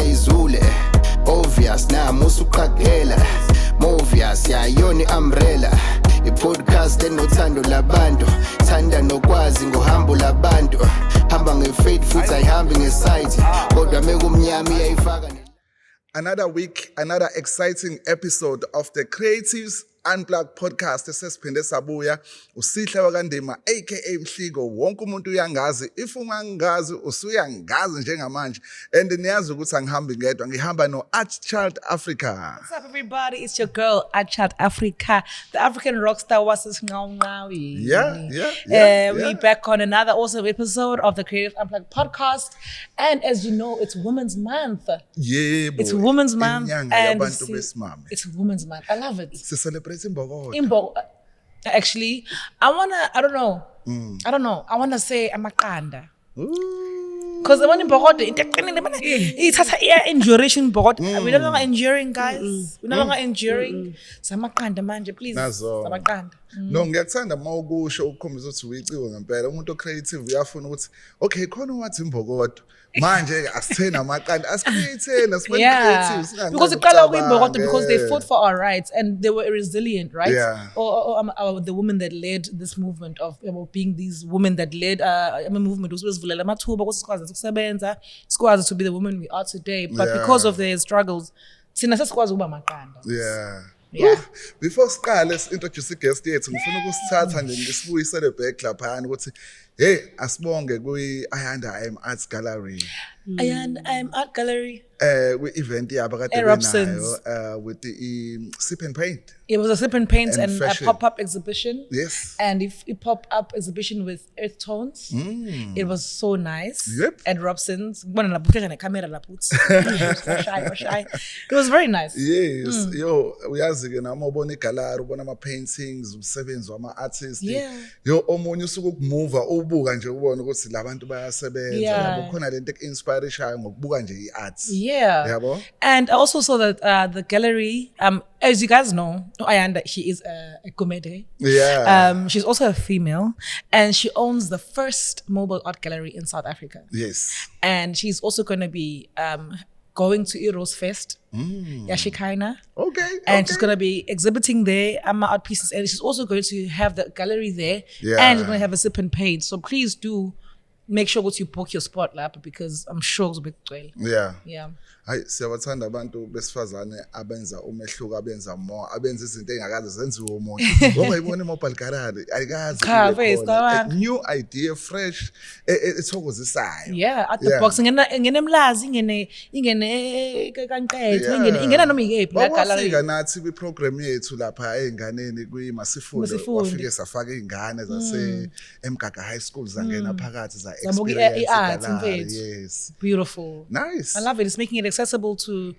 izule obvious nami usuqhaqela movious yayona umbrella i-podcast enothando labantu thanda nokwazi ngohambo labantu hamba ngefaith futhi ayihambi ngesite kodwa mekumnyama iyayifaka. Another week, another exciting episode of the Creatives Unplugged podcast. Sesiphinde sabuya uSihle wakandima aka Mhligo. Wonke umuntu uyangazi, if ungangazi usuyangazi njengamanje. And niyazi ukuthi angihambi ngedwa, ngihamba no Artchild Africa. What's up, everybody? It's your girl Artchild Africa, the African rock star. Wasis Ngawi. Yeah. We're back on another awesome episode of the Creative Unplugged podcast. And as you know, it's Women's Month. Yeah, boy. It's Women's Month, and it's Women's Month. I love it. To celebrate Imbokodo. Actually, I don't know. I wanna say Amakanda. Because when in Bogota, it's a enduration Bogota. We're no longer enduring, guys. We're no longer enduring. Samakanda manje, please. Samakanda. No, ngiyakuthanda mawukusho ukukhombisa ukuthi uyiciwe ngempela umuntu ocreative uyafuna ukuthi okay khona wathi Imbokodo manje asithena amaqanda asicreate creative because iqala kuyimbokodo because they fought for our rights and they were resilient, right? Yeah. Or the women that led this movement of being these women that led a movement usivulela amathuba ukuthi sikwazi ukusebenza, sikwazi to be the women we are today, but because of their struggles sina sesikwazi ukuba amaqanda. Yeah. Before siqale introduce guest yethu ngifuna ukusithatha nje ngisibuyisele back laphana ukuthi hey asibonge kuyi Ayanda IM Arts Gallery. Ayanda IM Art Gallery. Event yabo kade benayo with the Sip and Paint. It was a Sip and Paint and a pop-up exhibition. Yes. And a pop-up exhibition with earth tones. It was so nice. Yep. At Robson's. It was very nice. Yes. Yo, uyazi ke nami ubona igallery ubona ama paintings, umsebenzi wama artists. Yo omunye usuku ukumuva ubuka nje ubona ukuthi labantu bayasebenza yabo khona lento inspiration ngokubuka nje iarts. Yeah. And I also saw that the gallery, as you guys know, Ayanda, she is a comedy. Yeah. She's also a female, and she owns the first mobile art gallery in South Africa. Yes. And she's also going to be going to Eros Fest, Yashikaina. Okay. And she's going to be exhibiting there art pieces, and she's also going to have the gallery there, and she's going to have a Sip and Paint. So please do make sure that you book your spot lap because I'm sure it's a big deal. Yeah. Hayi siyabathanda abantu besifazane abenza umehluko abenza more abenza izinto engakaze zenziwe umuntu ngoba ibona mobile gallery ayikazi new idea fresh ethokozisayo. Yeah, at the box ngene emlazi ingene kanqetho ingena noma ikephi la gallery. Wafika nathi kwi program yethu lapha einganeni kwi Masifundo wafike safaka izingane zase eMgaga High School zangena phakathi za experience. Yes. Beautiful. Nice. I love it. It's making it accessible to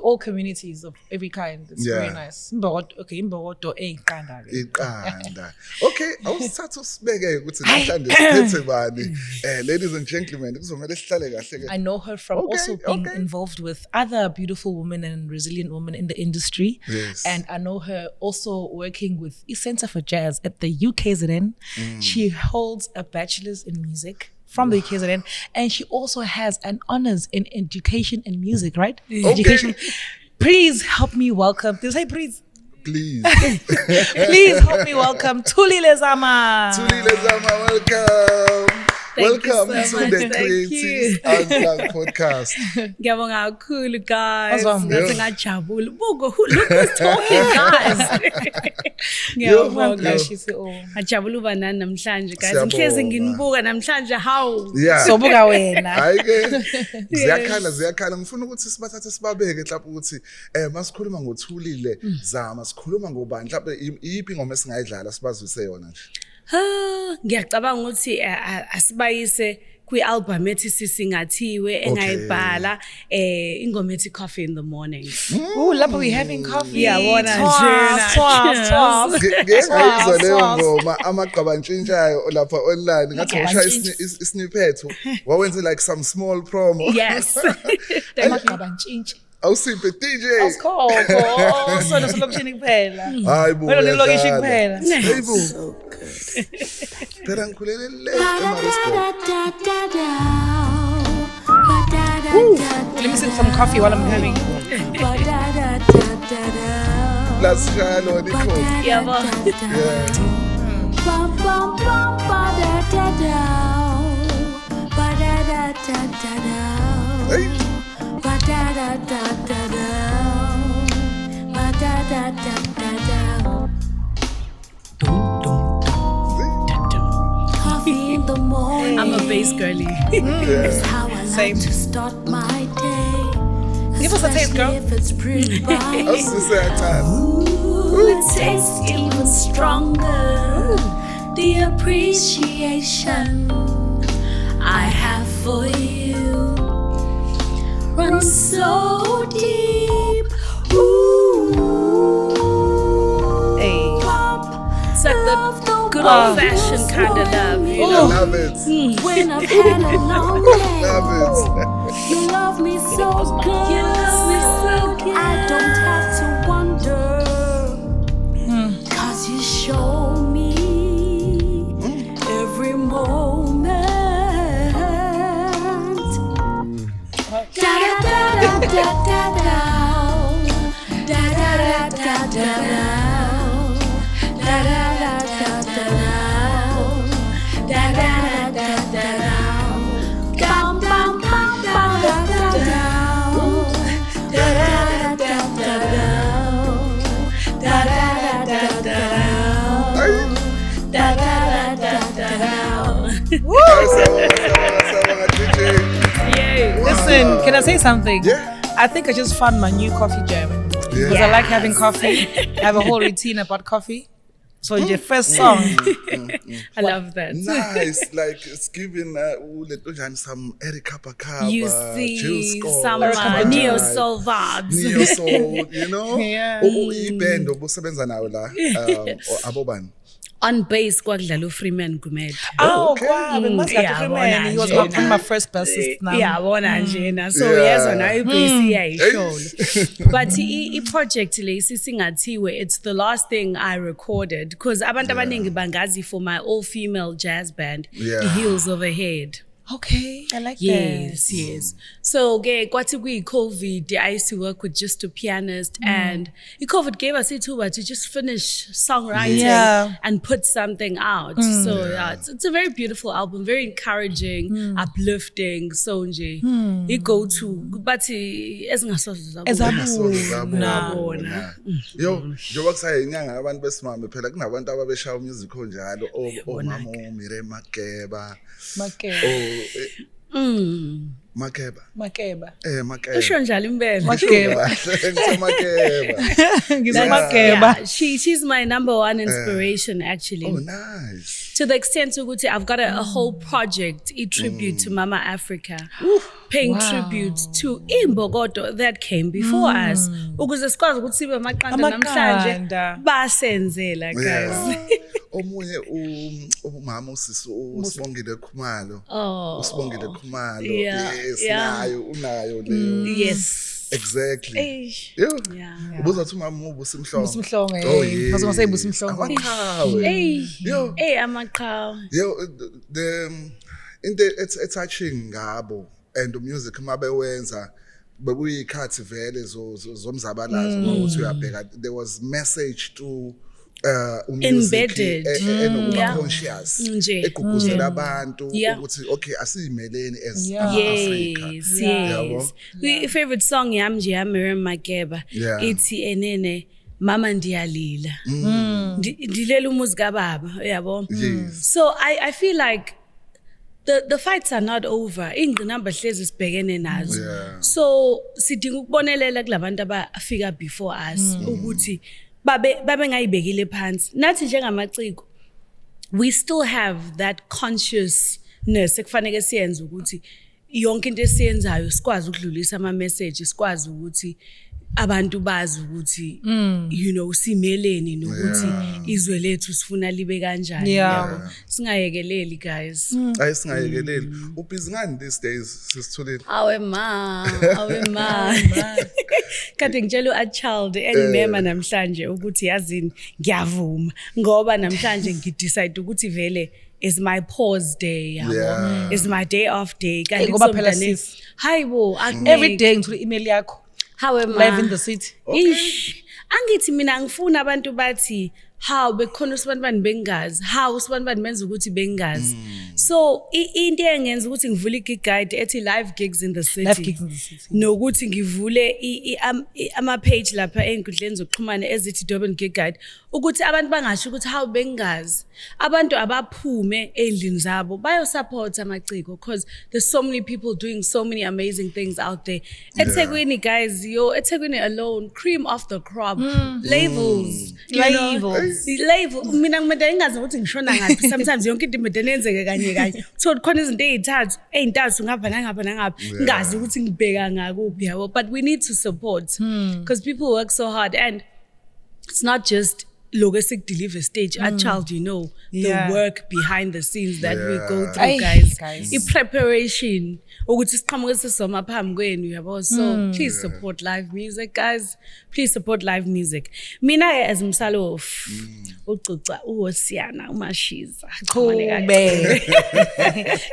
all communities of every kind. It's very nice. Imbokodo eyiqanda. Iqanda. Okay, awusithatha usibeke ukuthi namhlanje siphethe bani. Ladies and gentlemen, kuzomela sihlale kahle ke. I know her from also being involved with other beautiful women and resilient women in the industry. Yes. And I know her also working with Center for Jazz at the UKZN. She holds a bachelor's in music from the UKZN, and she also has an honors in education and music, right? Education. Please help me welcome. Did I say please? Please. Please help me welcome Thulile Zama. Thulile Zama, welcome. Welcome so to the Creatives Unplugged podcast. Ngiyabonga kakhulu guys. Ngathi ngajabula. Buko look who's talking guys. Ngiyabonga ngajabula uba nani namhlanje guys. Ngihlezi nginibuka namhlanje how. Sobuka wena. Hayi ke ziyakhala ngifuna ukuthi sibathathe sibabeke mhlawumbe ukuthi masikhuluma ngoThulile Zama sikhuluma ngobani mhlawumbe iyiphi ingoma esingayidlala sibazwise yona nje. Ngiyacabanga ukuthi asibayise kwi-album ethi sisingathiwe engayibhala ingoma ethi Coffee in the Morning. Lapho we having coffee. Yabona ngiyizwa leyo ngoma amagqabantshintshayo lapha online ngathi usha isnippet wawenze like some small promo. Yes. Amagqabantshintsha. Awusiphe DJ. Awusikho. Sona silokishini kuphela. Hayi bo. Wena nilokishini kuphela. Hayibo. Phela ngikhulelele eMaritzburg. Let me sip some coffee while I'm having. Plus Shalo Nico. Yabo. Coffee in the morning. I'm a bass girly. Is how I Same. like to start my day. Give us a taste, girl. Especially if it's brewed by That's the sad time. Ooh, it tastes even stronger. The appreciation I have for you runs so deep. Ooh, Hey. pop, It's like love the the good way old fashioned this kind of love, you I know. love it. when I've had a long day. Love it. You love me so good. You love me so good. I don't have to wonder. 'Cause you show me every moment. Da da da da da da da. Da da da da da da. Da da da da da da. Da da da da da. Bam bam bam bam da da da. Da da da da da. Da da da da da. Da da da da da. Listen, can I say something? Yeah. I think I just found my new coffee jam. Because I like having coffee. I have a whole routine about coffee. So your first song. I love that. Nice, like it's giving some Erika Bakaba, You Jill see Scott, some Spotlight, neo soul vibes. Neo Soul, you know? Yeah. Iband obusebenza nawo la abobani. On bass kwakudlala uFreeman Gumede. Oh, okay. wow. We must have Yeah, to bona He was nje one of na. my first bassists now. Yabona njena. So Yeah. yezona ibass iyayisholo. But i-project lesi singathiwe it's the last thing I recorded because abantu abaningi bangazi for my all-female jazz band, Yeah. The Heels Overhead. Okay, I like Yes, yes. So ke kwathi kuyi-COVID, I used to work with just a pianist and COVID gave us ithuba to just finish songwriting Yeah. and put something out. So yeah, it's a very beautiful album, very encouraging, uplifting. So nje, i-go-to. Bathi ezingasoze zabona. Zabona. Yo, njengoba kusaya inyanga abantu besimame phela kunabantu ababeshaya umusic onjalo omama uMire Makeba. Makeba. Makeba. Makeba. Makeba. Usho njalo impela. Makeba. Makeba. Makeba. Yeah, she's my number one inspiration actually. Oh, nice. To the extent ukuthi I've got a whole project, a tribute to Mama Africa, paying tribute to Imbokodo that came before us. Ukuze sikwazi ukuthi sibe amaqanda namhlanje Amaqanda. basenzela guys. Omunye umama uSibongile Khumalo. Oh. uSibongile Khumalo. Yeah, Yes, yeah. unayo leyo. Yes. Exactly. Eish. Yo. Yeah. Ubuzathi umama ubusimhlongo. Busimhlongo, Oh eh. yes. Bazongase busimhlongo. Amaqhawe. Hey. Yo. Hey amaqhawe. Yo, the into it's touching ngabo and the music mabewenza bekuyikhathi vele zomzabalazo ukuthi uyabheka there was message to music Embedded. enokuba Yeah. conscious Nje. egqugquzela abantu Yeah. ukuthi okay asiyimeleni as Yeah. ama-Africa. Yes, Yabo. yes. Favorite song yami nje ya Miriam Makeba Yeah. ithi enene mama ndiyalila. Ndilela umuzi kababa, yabo. Yes. So I feel like the fights are not over. Ingqinamba hlezi sibhekene nazo. Yeah. So sidinga ukubonelela kulabantu abafika before us ukuthi babe ngayibekile phansi. Nathi njengamaciko we still have that consciousness ekufanele siyenze ukuthi yonke into esiyenzayo sikwazi ukudlulisa ama message, sikwazi ukuthi abantu bazi ukuthi you know simeleni nokuthi izwe lethu sifuna libe kanjani. Yeah. Yabo. Singayekeleli guys. Ayisingayekeleli ubhizi ngani these days sisithulile. Awe ma. Kade ngitshela uAchild engimema namhlanje ukuthi yazini ngiyavuma ngoba namhlanje ngidecide ukuthi vele is my pause day, yabo. Yeah. Is my day off day. Hey, ngoba phela sis. Hayibo, Every day ngithola email yakho. How am Live in the city. Ish. Angithi mina ngifuna abantu bathi how bekhona usibani bengazi, how usibani benza ukuthi bengazi. So into engenza ukuthi ngivule i-gig guide ethi live gigs in the city. Live gigs in the city. Nokuthi ngivule ama page lapha einkundleni zokuxhumana ezithi Durban Gig Guide ukuthi abantu bangasho ukuthi how bengazi. Abantu abaphume endlini zabo bayo support amaciko because there's so many people doing so many amazing things out there. eThekwini guys, eThekwini alone, cream of the crop. Labels. Label. Mina ngimeda ingazi ukuthi ngishona ngaphi. Sometimes yonke into imeda nenzeke kanye kanye. So khona izinto ezintathu ngapha nangapha. Ngazi ukuthi ngibheka ngakuphi yabo. But we need to support because people work so hard and it's not just logistic deliver stage a child, the work behind the scenes that we go through, guys. I-preparation ukuthi siqhamuke sisoma phambi kwenu yabo. So please support live music, guys. Please support live music. Mina as Msalof ucuca uHosiyana uMashiza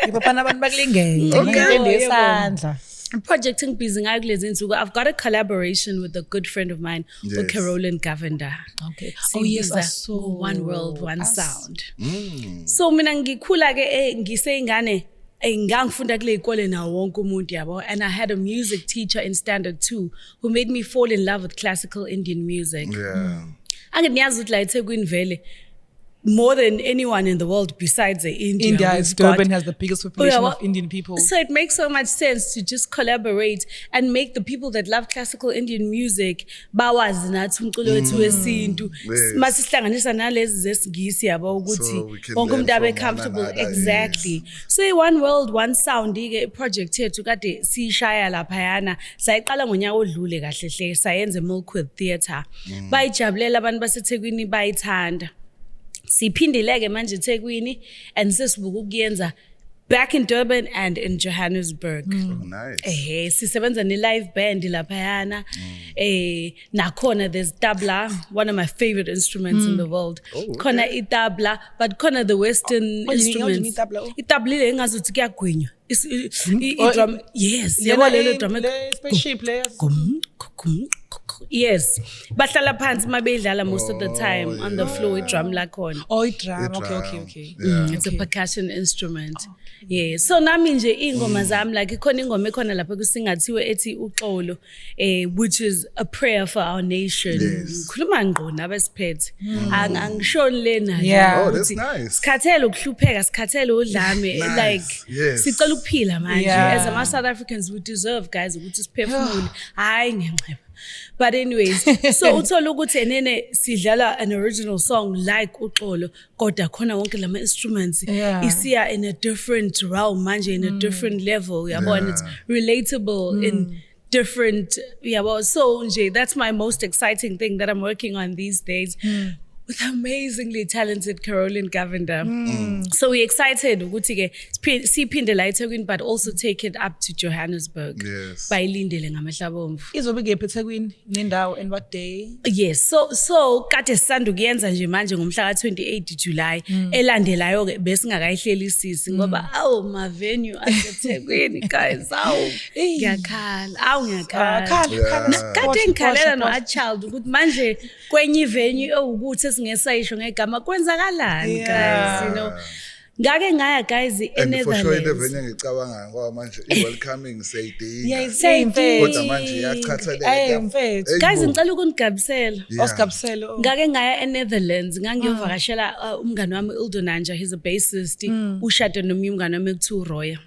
Ibaphana abantu bakulingene. Ngiyende esandla. Project engibhizi ngayo kulezi insuku, I've got a collaboration with a good friend of mine, Carolyn Govender. Okay. Yes, I saw One World, One Sound. So mina ngikhula ke ngiseyingane ngangifunda kule ikole nawo wonke umuntu yabo, and I had a music teacher in standard 2 who made me fall in love with classical Indian music. Yeah. Angiyazi ukuthi la eThekwini vele more than anyone in the world besides India. Durban has the biggest population of Indian people. So it makes so much sense to just collaborate and make the people that love classical Indian music bawazi nathi umculo wethu wesintu. Masihlanganisa nalezi zesingisi yabo ukuthi wonke umuntu abe comfortable. Exactly. So One World, One Sound ke project yethu kade siyishaya laphayana. Sayiqala ngonyaka odlule kahle hle sayenze Milkwood Theatre. Bayijabulela abantu baseThekwini bayithanda. Siphindileke manje eThekwini and sesibuka ukuyenza back in Durban and in Johannesburg. Oh, nice. Sisebenza ne-live band laphayana. Nakhona there's tabla, one of my favorite instruments in the world. Khona itabla, but khona the Western instruments. Itabla ile engazuthi kuyagwinywa. Drum, yes. Yebo lelo drum. Spaceship players. Yes. Bahlala phansi mabedlala most of the time on the floor i-drum lakhona. Oh, i-drum. Okay. It's a percussion instrument. Yeah. So nami nje ingoma zami like ikhona ingoma ekhona lapha kusingathiwe ethi uxolo, which is a prayer for our nation. Khuluma ngqo nabesiphethe. Angishoni lena. Yeah. Oh, that's nice. Sikhathele ukuhlupheka, sikhathele udlame, like sicela ukuphila manje. As a South Africans we deserve, guys, ukuthi siphefumule. Hayi ngenxeba. But anyways, so uthola ukuthi enene sidlala an original song like uxolo kodwa khona wonke lama instruments isiya in a different realm manje, in a different level yabo, and it's relatable in different yabo. So nje that's my most exciting thing that I'm working on these days. With amazingly talented Carolyn Govender. So we're excited ukuthi ke siphinde la eThekwini but also take it up to Johannesburg. Yes. Bayilindele ngamahla bomvu. Izobe ngephi eThekwini nendawo and what day? Yes, so kade sisanda kuyenza nje manje ngomhla ka28 July elandelayo ke besingakayihlelisisi ngoba ma venue aseThekwini guys ngiyakhala. Kade ngikhalela no a child ukuthi manje kwenye venue ewukuthi singesayisho ngegama kwenzakalani guys, ngake ngaya guys And for sure the eNetherlands. venue ngicabanga ngoba manje i-welcoming sayidinga. Same Kodwa manje iyakhathaleka. Guys ngicela ukunigabisela. Osigabiselo. Ngake ngaya eNetherlands ngangiyovakashela umngane wami Ildo Nanja, he's a bassist. Ushade nomnye umngane wami ekuthiwa uRoya.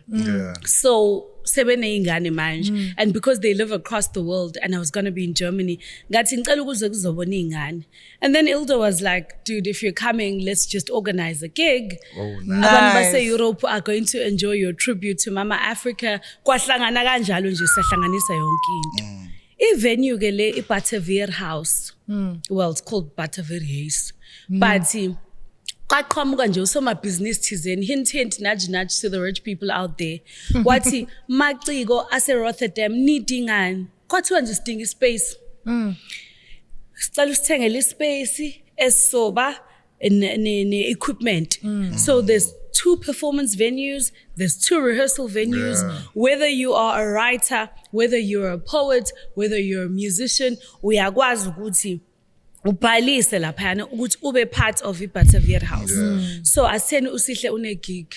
So sebeneyingane manje, and because they live across the world and I was going to be in Germany, ngathi ngicela ukuze kuzobona ingane. And then Ildo was like, dude, if you're coming, let's just organize a gig. Oh, Abantu base Europe are going to enjoy your tribute to Mama Africa. Kwahlangana kanjalo nje sahlanganisa yonke into. I-venue ke le iButterveer House. Well, it's called Butterveer House. But kwaqhamuka nje usomabhizinisi thizeni, hint nudge to the rich people out there. Wathi maciko ase-Rotterdam nidingani? Kwathiwa nje sidinga ispace. Sicela usithengele ispace esisoba ne-equipment. So there's 2 performance venues, there's 2 rehearsal venues. Whether you are a writer, whether you're a poet, whether you're a musician, uyakwazi ukuthi ubhalise laphana ukuthi ube part of iButterfield House. So asitheni usihle une gig.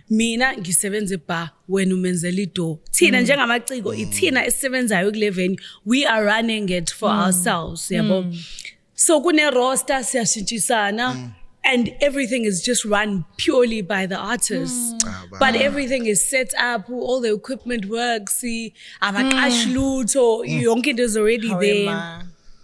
Mina ngisebenza bar wena umenzela idoor. Thina njengamaciko ithina esisebenzayo kule venue, we are running it for ourselves, yabo. So kune roster siyashintshisana. And everything is just run purely by the artists. But everything is set up, all the equipment works, amaqash lutho, yonke into is already there.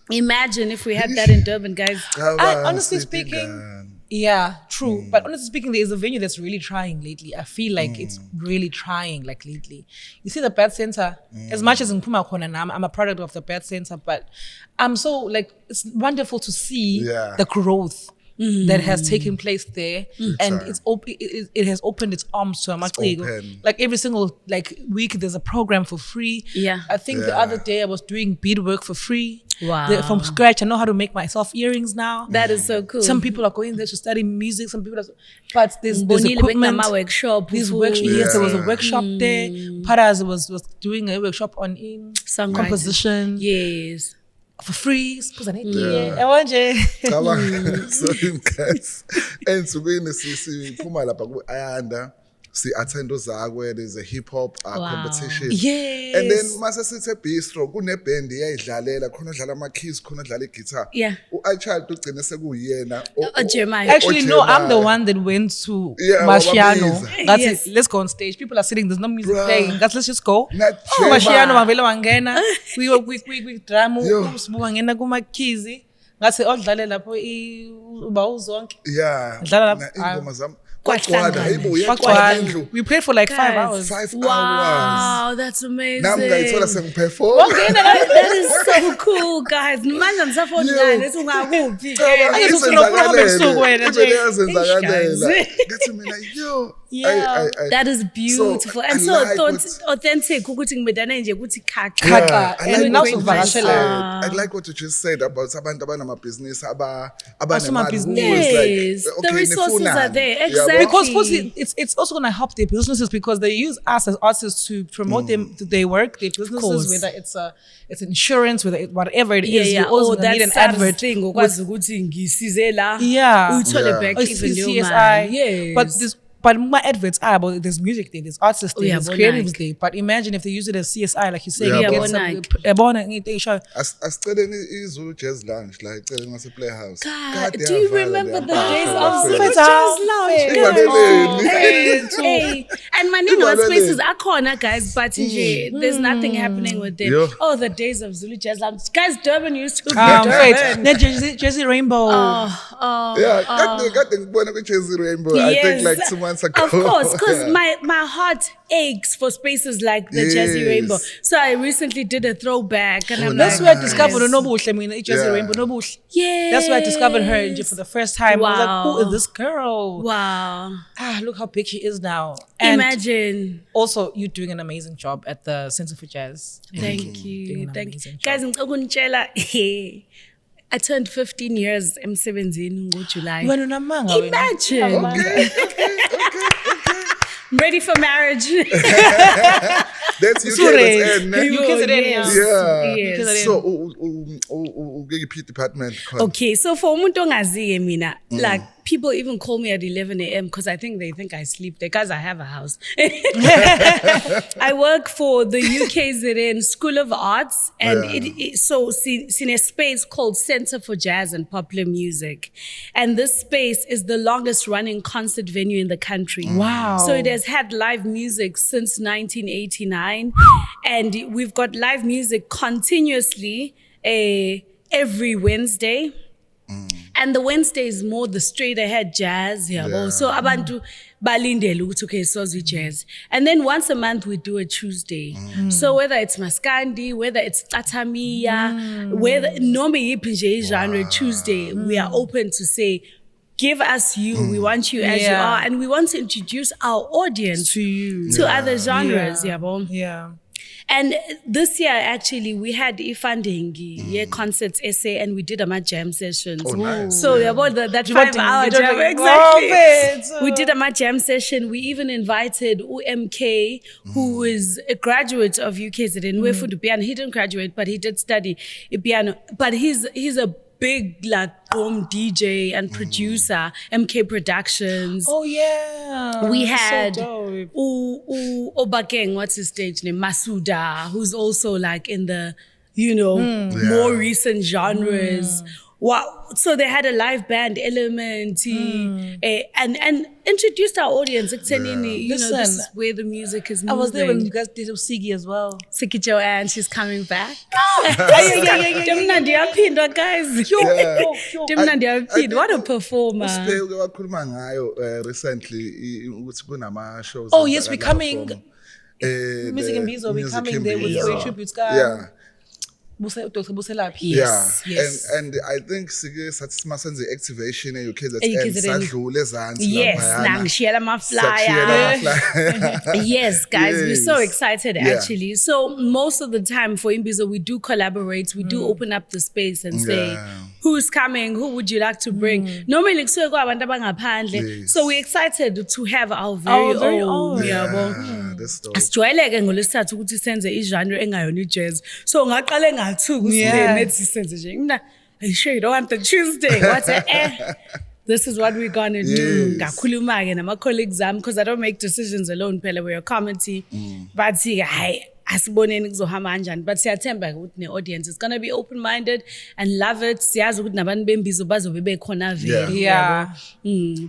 Imagine if we had that in Durban, guys. Honestly speaking, yeah, true. But honestly speaking, there is a venue that's really trying lately. I feel like it's really trying, like lately. You see the Bad Center, as much as in Puma Kona, I'm a product of the Bad Center, but I'm so like, it's wonderful to see the growth that has taken place there, and it has opened its arms to a much bigger. Like every single week, there's a program for free. Yeah, I think the other day I was doing beadwork for free. Wow, from scratch. I know how to make myself earrings now. That is so cool. Some people are going there to study music. Some people are, but there's equipment. Workshop. Yes, there was a workshop there. Paras was doing a workshop on composition. Yes. For free, suppose an idea. So guys, ensukwini siphuma lapha ku Ayanda, si attend uzakwe, there's a hip hop competition. Yes. And then mase sithe bistro kune band iyayidlalela, khona udlala ama keys, khona udlala guitar. Yeah. uIchild ugcine sekuyena. Jeremiah. Actually, no, I'm the one that went to Mashiano. That's it. Let's go on stage. People are sitting. There's no music playing. Let's just go. Mashiano mavela wangena. We drama. Sibuka ngena kuma keys. Ngase odlale lapho uba uzonke. Yeah. Dlala lapho. Ingoma zami. We played for like 5 hours. 5 hours. Wow, that's amazing. Nami ngayithola sengiperform. That is so cool, guys. Manje ngisafona lethi ungakuphi. Ngathi mina yo. Yeah, that is beautiful. And so authentic ukuthi ngibedane nje ukuthi khaqa. I like what you just said about abantu abanamabhizinisi Yes, the resources are there. Exactly. Because it's also going to help their businesses because they use us as artists to promote their work, their businesses, whether it's insurance, whatever it is. You also need an advert. CSI. But my adverts are about there's music there, there's artists there, there's creatives there. But imagine if they use it as CSI, like you say, you get some. Asicele iZulu Jazz Lounge, like cele ngase Playhouse. God, do you remember the days of Zulu Jazz Lounge? Hey, and maningi spaces akhona, guys, but there's nothing happening with them. Oh, the days of Zulu Jazz Lounge, guys. Durban used to be Durban. Jersey Rainbow. Yeah, kade ngibona ku Jersey Rainbow. I think like 2 months ago. Of course, because my heart aches for spaces like the Jersey Rainbow. So I recently did a throwback, and that's where I discovered Nobuhle. Jersey Rainbow Nobuhle. Yeah, that's where I discovered her for the first time. Wow. I was like, who is this girl? Wow. Look how big she is now. And imagine. Also, you're doing an amazing job at the Center for Jazz. Thank you. Guys, I turned 15 years emsebenzini ngoJuly. Imagine. Okay. I'm ready for marriage. That's UK. Yeah. So, ukuphi department? Okay, so for umuntu ongaziye mina, like people even call me at 11 a.m. because I think they think I sleep there because I have a house. I work for the UKZN School of Arts, and it's in a space called Center for Jazz and Popular Music. And this space is the longest running concert venue in the country. Wow. So it has had live music since 1989. And we've got live music continuously every Wednesday. And the Wednesday is more the straight ahead jazz. So abantu balindele ukuthi okay sozwi jazz. And then once a month we do a Tuesday. So whether it's Maskandi, whether it's Tatamiya, whether noma yiphi nje genre Tuesday, we are open to say give us you. We want you as you are, and we want to introduce our audience to other genres. Yeah. And this year, actually, we had funding, concerts, essay, and we did a jam sessions. Oh, nice. So about that 5-hour jam, exactly. We did a jam session. We even invited UMK, who is a graduate of UKZN. He didn't graduate, but he did study piano. But he's a big boom DJ and producer, MK Productions. Oh yeah. We had so Obakeng, what's his stage name? Masuda, who's also in the, more recent genres. Wow. So they had a live band element and introduced our audience. This is where the music is moving. I was there when you guys did Sigi as well. Siki Joanne, she's coming back. What a performer. Recently, shows. Oh yes, we're coming. Music and Beats will be coming there with Story Tributes guy. Yeah. Dr. Buselaphi. Yes. Yes. And I think Masenze activation in UK that's yes, share my flyer. Yes, guys, we're so excited actually. So most of the time for Imbizo, we do collaborate, we do open up the space and say, who's coming, who would you like to bring? Normally, so we're excited to have our very own. Asijwayeleke ngolesithathu ukuthi senze igenre engayona ijazz. So ngaqale ngathuka nethi senze nje. Mina I sure you don't want the Tuesday. What's this is what we're gonna do. Ngakhuluma ke nama colleagues am because I don't make decisions alone phela we're a committee. But hayi asiboneni kuzohamba kanjani, but siyathemba ukuthi ne audience is going to be open minded and love it. Siyazi ukuthi nabantu bembizo bazobe bekhona vele. Yeah.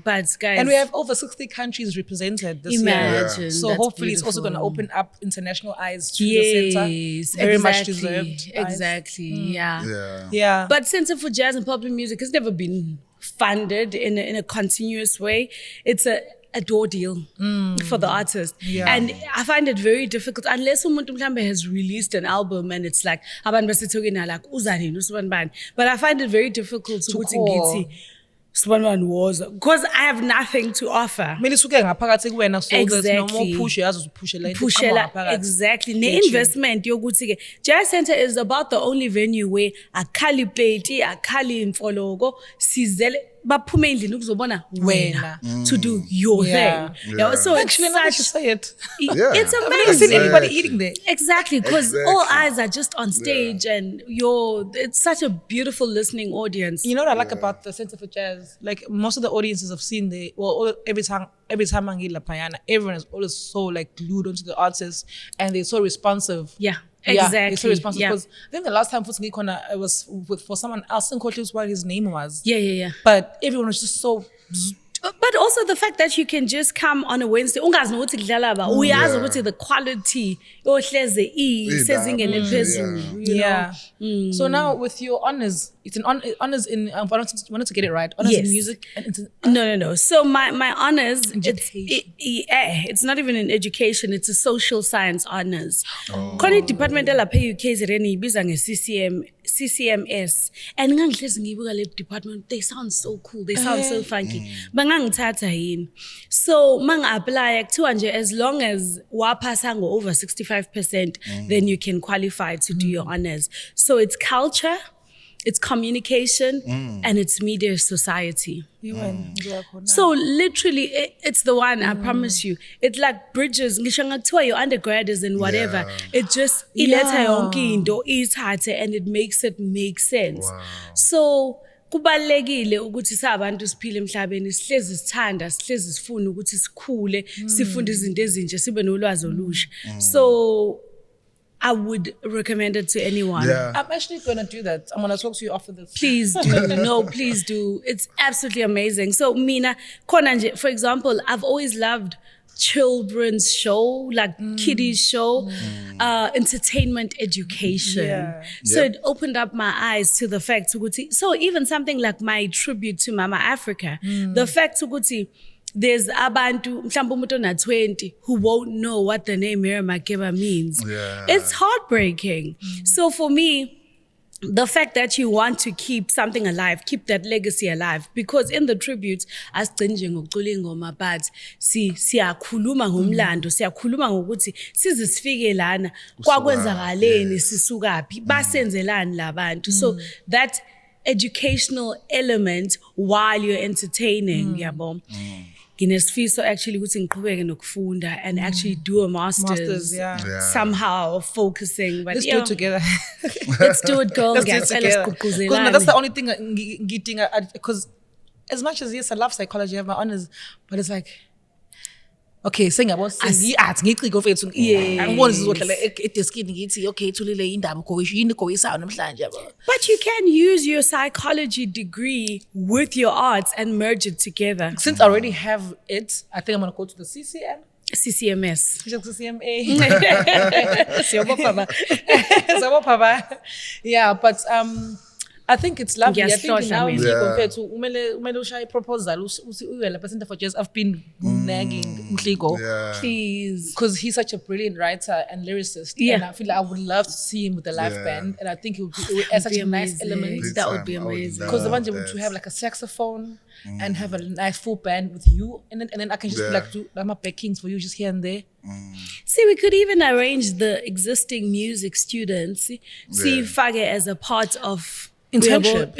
But guys, and we have over 60 countries represented this year. So hopefully it's also going to open up international eyes to the center. Very much deserved. Exactly. Yeah. But Center for Jazz and Popular Music has never been funded in a continuous way. It's a door deal for the artist. And I find it very difficult unless umuntu mhlambe has released an album and it's like abantu basethokena like uzani usibani. But I find it very difficult to ngithi Sibani was because I have nothing to offer. Mina isuke ngaphakathi kuwena so there's no more push yazi uphushela exactly. Ne investment yokuthi ke Jazz Center is about the only venue where akhali plate, akhali imfologo sizele baphume endlini ukuzobona wena to do your thing. So actually now that you say it. It's amazing. I've never seen anybody eating there. Exactly, because all eyes are just on stage and it's such a beautiful listening audience. You know what I like about the Center for Jazz? Like most of the audiences I've seen there, every time Angela Payana, everyone is always so glued onto the artists and they're so responsive. Exactly. It's so responsive because I think the last time Futsinghi Kona I was for someone else in Kotlus what his name was. But everyone was just so. But also the fact that you can just come on a Wednesday, ungazi nokuthi kudlala ba, uyazi ukuthi the quality ohleze sezingeni eliphezulu. So now with your honors, it's an honors in I wanted to get it right. Honors in music and No. So my honors it's not even in education, it's a social science honors. Khona department lapha eUKZN ibiza CCMS and ngangihlezi ngibuka le department, they sound so cool, they sound so funky. Bangangithatha yini. So manga apply kuthiwa nje as long as waphasa ngo over 65% then you can qualify to do your honors. So it's culture, it's communication, and it's media society. So literally, it's the one, I promise you. It's like bridges. Your undergrad is in whatever. It just, and it makes it make sense. So, kubalekile ukuthi sabantu siphile emhlabeni sihlezi sithanda sihlezi sifuna ukuthi sikhule sifunde izinto ezintsha sibe nolwazi olusha. So I would recommend it to anyone. I'm actually going to do that. I'm going to talk to you after this. Please do. No, please do. It's absolutely amazing. So Mina, Konanje, for example, I've always loved children's show, like kiddies show, entertainment education. So it opened up my eyes to the fact, so even something like my tribute to Mama Africa, the fact, there's abantu mhlawumbe umuntu ona 20 who won't know what the name Miriam Makeba means. It's heartbreaking. So for me, the fact that you want to keep something alive, keep that legacy alive, because in the tributes, asigcini ngokucula ingoma, but siyakhuluma ngomlando, siyakhuluma ngokuthi size sifike lana, kwakwenzakaleni, sisukaphi, basenzelani labantu. So that educational element while you're entertaining, yabo. Nginesifiso actually ukuthi ngiqhubeke nokufunda and actually do a master's somehow focusing, but Let's do it together. let's do it, girl. Let's do it Ngiyacela together. sigqugquzelane. That's the only thing because as much as yes, I love psychology, I have my honors, but it's like, okay, sing about art, ngiciko fethu. Angiboni sizodlala edeskini ngithi okay, thulile indaba yini koyisayo namhlanje yabo. But you can use your psychology degree with your arts and merge it together. Since I already have it, I think I'm gonna go to the CCM. CCMS. CCMA. Siyabopha. Yeah, but I think it's lovely. I think now compared to umele ushaye proposal uye lapha Center for Jazz. I've been nagging Mhliko, Please. because he's such a brilliant writer and lyricist. And I feel like I would love to see him with a live band, and I think it would add such a nice element. That would be amazing. Because I want to have like a saxophone and have a nice full band with you, and then I can just be like do like my backings for you just here and there. See, we could even arrange the existing music students, see Fage as a part of Internship.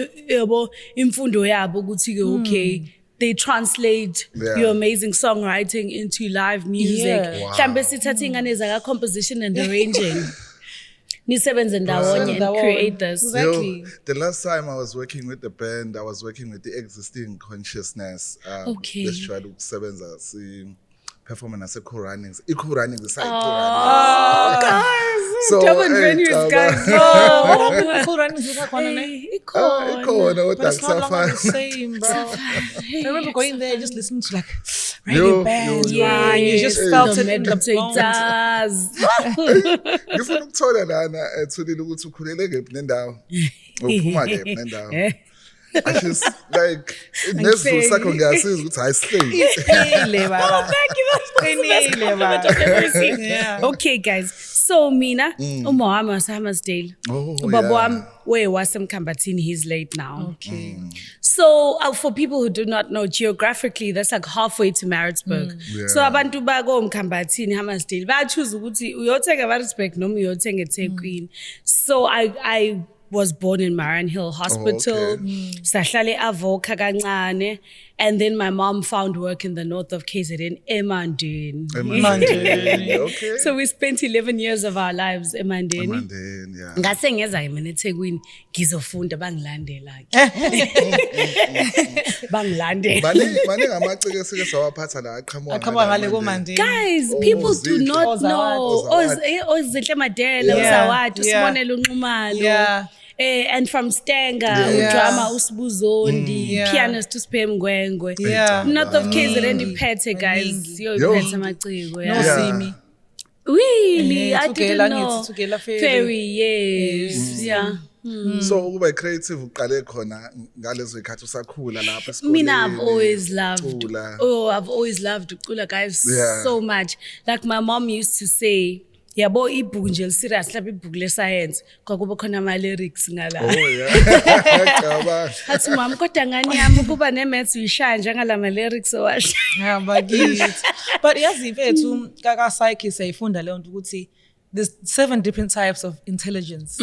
Imfundo yabo ukuthi okay, they translate your amazing songwriting into live music. Mhlambe sithathe ingane zaka composition and arranging. Nisebenze ndawonye and create this. Exactly. Yo, the last time I was working with the band, I was working with the Existing Consciousness. Let's try to sebenza performance as a co-running. Co-running the side. So, double venues, guys. Cool running is like one But it's not long the same, bro. I remember going there just listening to like reggae bands. You just felt it in the bones. Ngifuna ukuthola lana ethulile ukuthi ukhulele kephi nendawo. Uphuma kephi nendawo. I just like nesizulu sakho ngiyasiza ukuthi Iqile baba. Okay, guys. So mina, umama waseHammersdale. Ubaba wami wasemkhambathini, he's late now. Okay. So for people who do not know, geographically, that's like halfway to Maritzburg. So abantu bako mkhambathini, Hammersdale, choose ukuthi uyothenga Maritzburg noma uyothenga eThekwini. So I was born in Marion Hill Hospital. Sahlale Avoka kancane. And then my mom found work in the north of KZN, Emandeni. Okay. So we spent 11 years of our lives Emandeni. Ngase ngeza mina eThekwini ngizofunda bangilandela ke. Bangilandela. Manje ngamaceke sike sawaphatha la aqhamuka ngale koMandeni. Guys, people do not know. Ozihle Madela, uSawati, usibonela uNxumalo. And from Stanger, drama uSibuzondi, pianist uSiphem Ngwengwe. North of KZN iphethe, guys. Yo iphethe amaciko. No Simi. Really? I didn't know. Tugela Ferry, yes. Yeah. So ube creative uqale khona ngalezo ikhathi usakhula lapha esikoleni. Mina I've always loved ucula, guys, so much. Like my mom used to say, yabo ibhuku nje serious lapha ibhuku le science kwakuba khona ama lyrics ngala. Athi mama kodwa ngani yami kuba ne maths uyishaya njengala ma lyrics owasha. But yazi mfethu kaka psyche sayifunda leyo nto ukuthi there's 7 different types of intelligence.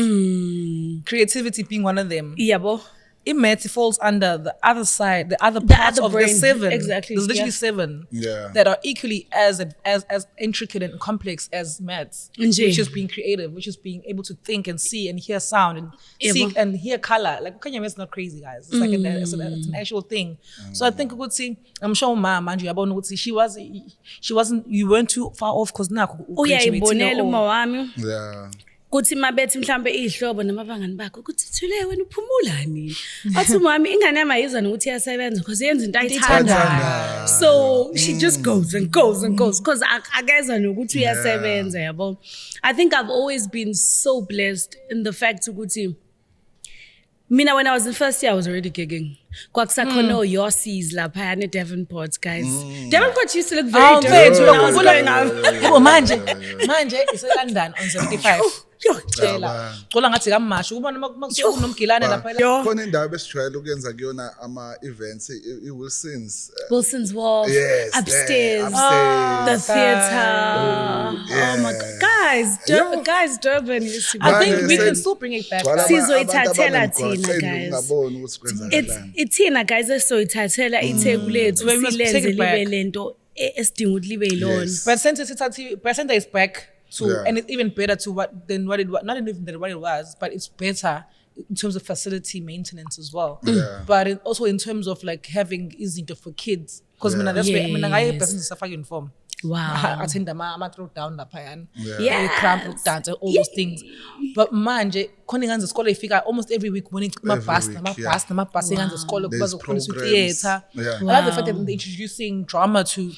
Creativity being one of them. Yabo. Maths falls under the other side, the other parts of brain. the 7. Exactly. There's literally 7 that are equally as intricate and complex as maths. Which is being creative, which is being able to think and see and hear sound and see and hear color. Like Kanye West is not crazy, guys. It's like it's an actual thing. So I think I'm sure Mama she wasn't. You weren't too far off because now. Uyayibonela uma wami. Yeah. Kuthi mabethi mhlambe ihlobo namabangani bakho ukuthi thule wena uphumula nini athi mami ingane yami ayiza nokuthi iyasebenza because yenza into ayithanda. So she just goes and goes and goes because akeza nokuthi uyasebenza yabo. I think I've always been so blessed in the fact ukuthi mina when I was in first year I was already gigging. Kwakusakhona Yossi's lapha and Devonport, guys. Devonport used to look very different when I was growing up. Manje it's London on 75. tshela cola ngathi kamasho kuba makunomgilane lapha khona indawo esijwayele ukuyenza kuyona ama-events i-Wilson's Wilson's Wharf, Yes, upstairs, upstairs. the theater. yeah. Oh my God, guys, Durban used to be. I think we Manje can still bring it back. Gcwala Sizoyithathela abantu thina, abanemgwaqeni guys. ungaboni ukuthi kwenzakalani. Ithina guys esoyithathela itheku lethu We must take silenze it back. libe lento esidinga ukuthi libe yilona. Yes. But since Placenta is back to, Yeah. and it's even better to than what it was, not even than what it was, but it's better in terms of facility maintenance as well. Yeah. But also in terms of like having izinto for kids. Because Yeah. that's where, Yes. ngaye Placenta safaka uniform. Wow. Attend ama-throw down laphayana. Yes. Cramp, dance, all those things. But manje, khona ingane zesikole ifika almost every week morning amabhasi week, namabhasi ingane zesikole kuba There's zokhulisa programs. theatre. Yeah. I love the fact that they're introducing drama to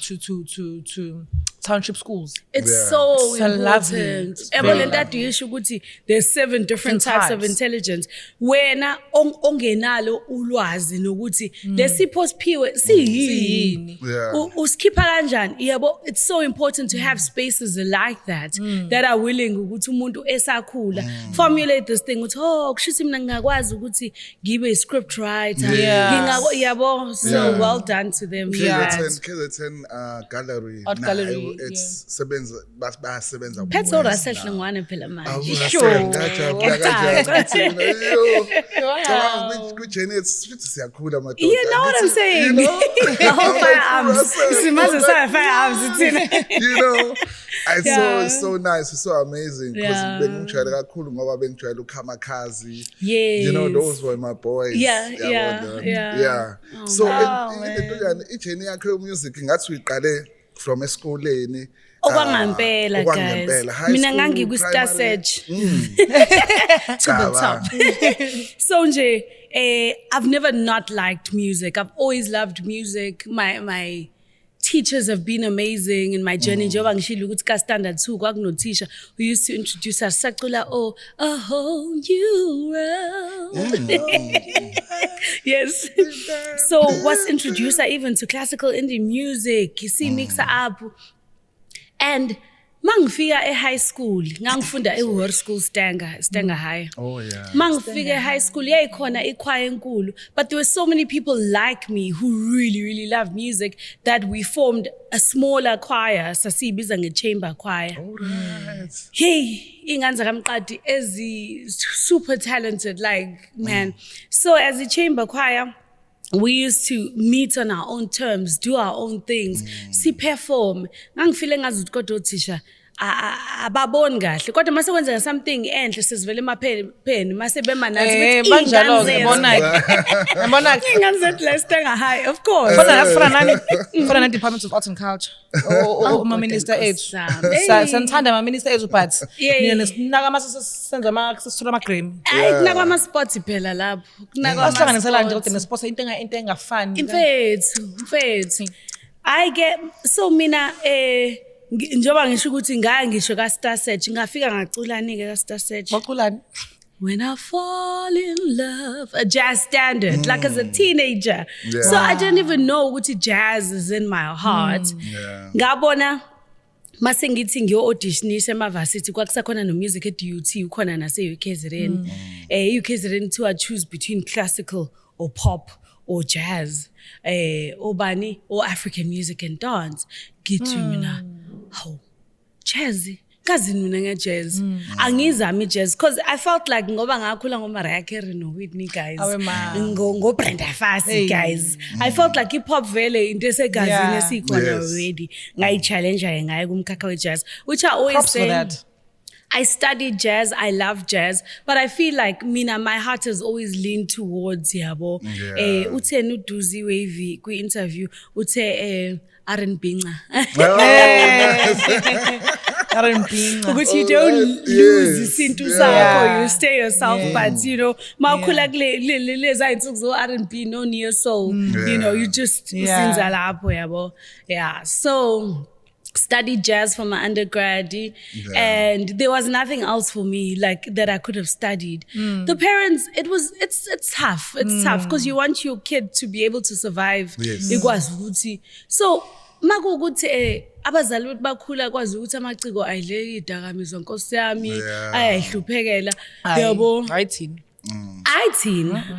township schools. It's Yeah. so It's so lovely. important. It's Ebo very le ntathu yisho ukuthi there's 7 different types of types. intelligence. Wena ongenalo ulwazi nokuthi lesipho siphiwe siyini. Yeah. Usikhipha kanjani? Yebo, it's so important to have spaces like that that are willing ukuthi umuntu esakhula formulate this thing ukuthi kushuthi mina ngingakwazi ukuthi ngibe script writer. Yeah. Yabo, so Yeah. well done to them. KZN Gallery Art nayo gallery, it's sebenza bayasebenza Phethe urasehle ngwane phela manje. kujeni sithi siyakhula madoda. You know what I'm saying? The whole firearms. Simaze sa firearms itsini. You know, Yeah. it's so nice, it's so amazing because Yeah. bengijwayele kakhulu ngoba bengijwayele uKhamakazi. Yes. You know, those were my boys. Yeah, Yabona? yeah. Yeah. So man. ijeni yakhe music ngathi uyiqale from esikoleni. Okwangempela guys. Okwangempela. High Mina school, ngangikwi-Star primary. Search. To the top. So nje, I've never not liked music. I've always loved music. My teachers have been amazing in my journey. Njengoba ngishilo ukuthi ka standard 2 kwakunothisha who used to introduce us sacula a whole new world. Yes. So what's introduced her even to classical indie music, you see mixer up. And mangifika high school, ngangifunda Hoër School Stanger High. Oh yeah. Mangifika high school, yayikhona ichoir enkulu, but there were so many people like me who really loved music that we formed a smaller choir, sasiyibiza nge-chamber choir. Alright. Hey, ingane zakamqadi super talented, like, man. So as a chamber choir, we used to meet on our own terms, do our own things, si-perform. Ngangifile ngazuthi kodwa othisha ababoni kahle kodwa mase kwenzeka something enhle sesivele emapheni mase bema nathi banjalo ngibona ingane zethu la high, of course. Kodwa fana na Department of Arts and Culture uma minister ethu santhanda ama minister ethu but nina nesinaka mase senza sithola ama Grammy Hayi kunakwa ama sports phela lapho kunakwa asihlanganisela nje kodwa nesport into engafani mfethu I get so mina njoba ngisho ukuthi ngaya ngisho ka Star Search ngafika ngaculani ke ka Star Search baculani When I fall in love, a jazz standard, like as a teenager. Yeah. So I didn't even know what jazz is in my heart. Yeah. Ngabona mase ngithi ngiyo-auditionisha ema-varsity kwakusakhona no-music at-UT ukhona nase-UKZN. UKZN too, I choose between classical or pop or jazz or African music and dance. Ngithi mina, hawu, jazz. Kazini mina nge-jazz. Angizami jazz because I felt like ngoba ngakhula ngoMariah Carey no-Whitney guys. Ngo-Brenda Fassie guys. I felt like hip-hop vele into esegazini esikhona already. Ngayi-challenge ngaye kumkhakha we-jazz. Which I always props say. for that. I studied jazz, I love jazz, but I feel like mina, my heart has always leaned towards yabo. Uthe nuduzi wavy kwi-interview, uthe R&B nca. R&B Because you don't lose isintu sakho, you stay yourself, but you know, mawukhula leza insuku zo R&B no neo soul, you know, you just usinza lapho yabo. Yeah, so studied jazz for my undergrad and there was nothing else for me like that I could have studied. The parents, it's tough. It's tough because you want your kid to be able to survive. Yes. So makukuthi abazali bethu bakhula kwazi ukuthi amaciko ayidleki idakamizwa Nkosi yami Yeah. ayahluphekela yabo Ayithini.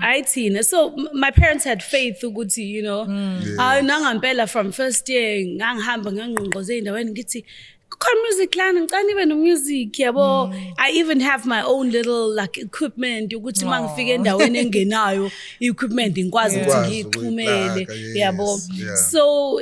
I-teen. So my parents had faith ukuthi, you know, nangampela from first year ngangihamba ngangqonqoze endaweni ngithi kukhona music lana ngicela nibe no music yabo. I even have my own little like equipment ukuthi mangifika endaweni engenayo equipment ngikwazi ukuthi ngiyixhumele yabo. So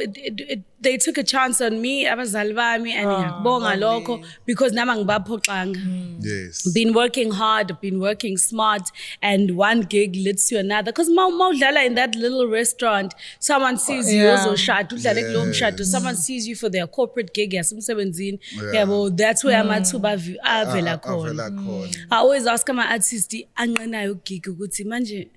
they took a chance on me abazali bami and ngiyabonga lokho because nami ngibaphoxanga. Yes. Been working hard, been working smart, and one gig leads to another. Because mawudlala in that little restaurant, someone sees you uzoshada udlale kulowo mshado, someone sees you for their corporate gig yasemsebenzini. Yabo, that's where amathuba avela khona. I always ask my artist anqenayo gig ukuthi manje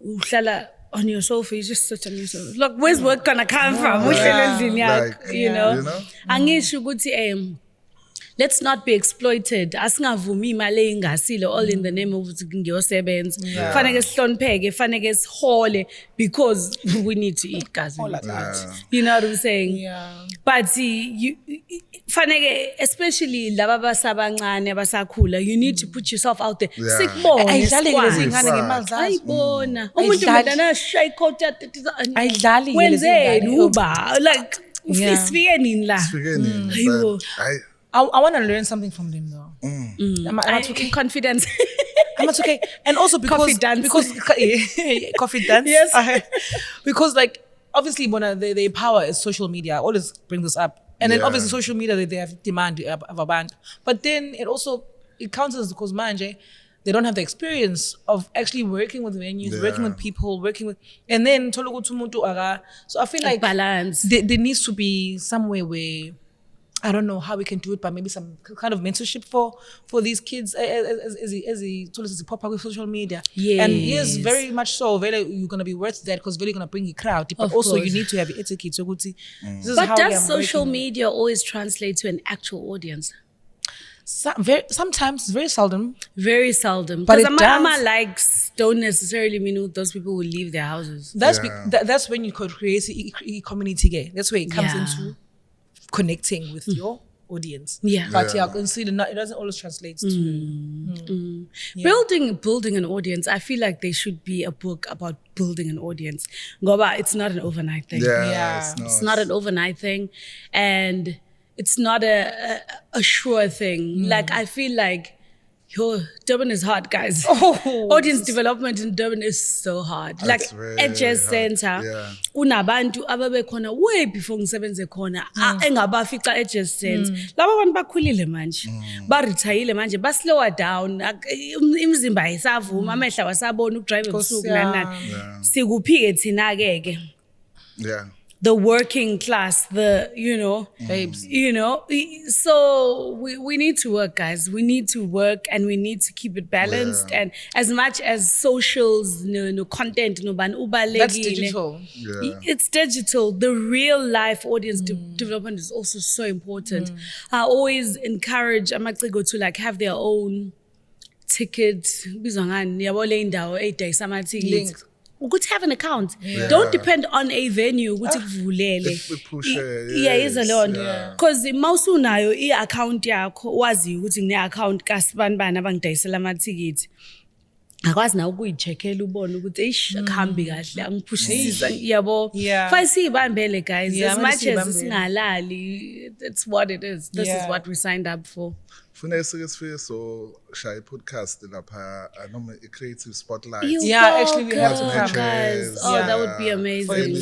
uhlala on your sofa, you just sit on your sofa. Look, where's work gonna come from? You know? Angisho ukuthi let's not be exploited. Asingavumi imali engasile all in the name of ukuthi ngiyosebenza. Fanele sihlonipheke, fanele sihole because we need to eat guys. You know what I'm saying? Yeah. But you fanele especially laba basabancane abasakhula, you need to put yourself out there. Sikubone. Ayidlali lezi ngane ngemali zazo. Ayibona. Umuntu mdana shy coat Ayidlali wenzeni uba like sifike nini la? Ayiwo. I want to learn something from them though. I'm okay. Confidence. I'm okay. And also because Coffee dance. Coffee dance. Yes. Because like obviously the power is social media. I always bring this up. And then obviously social media they have demand of a band. But then it counts as because manje they don't have the experience of actually working with venues, working with people, and then so I feel like balance. There needs to be somewhere where I don't know how we can do it, but maybe some kind of mentorship for these kids as he told us to pop up with social media. Yes. And yes, very much so. Very, you're gonna be worth that because very gonna bring you crowd. But Of also course. you need to have etiquette. So this is But how does I'm social working. media always translate to an actual audience? Sometimes, very seldom. Very seldom. But Because it does. my likes don't necessarily mean those people will leave their houses. That's when you could create a community gay. That's where it comes Yeah. into connecting with your audience. Yeah. But it doesn't always translate to Building an audience, I feel like there should be a book about building an audience. Ngoba it's not an overnight thing. Yeah. It's not an overnight thing. And it's not a sure thing. Like, I feel like, Durban is hard, guys. Audience development in Durban is so hard. Like, really at Jazz hard. Center, kunabantu ababe khona way before ngisebenze khona, engabafica at Jazz Center. Laba bantu bakhulile manje. Baretire manje, slower down. Imzimba ayisavuma, amehla wasabona ukudrive ebusuku nani. Sikuphike thina ke. Yeah. The working class, babes. So we need to work, guys. We need to work and we need to keep it balanced. And as much as socials, no content, no ban That's digital. it's digital. The real life audience development is also so important. I always encourage amaciko to like have their own ticket. Bizwa ngani, yabo le indawo edayisa ama-tickets. Ukuthi have an account. Don't depend on a venue ukuthi kuvulele. If we push it, Iza leyo nto. Because mawusunayo i-account yakho wazi ukuthi ngine-account kasibanibani abangidayisela ama-ticket. Akwazi na ukuyicheckela ubone ukuthi akuhambi kahle angiphushisa yabo. Fa siyibambele guys, as much as singalali, that's what it is. This is what we signed up for. Funeka sifike so shaya podcast lapha noma i-creative spotlight. Actually we have to Welcome, come. guys. Oh, that would be amazing.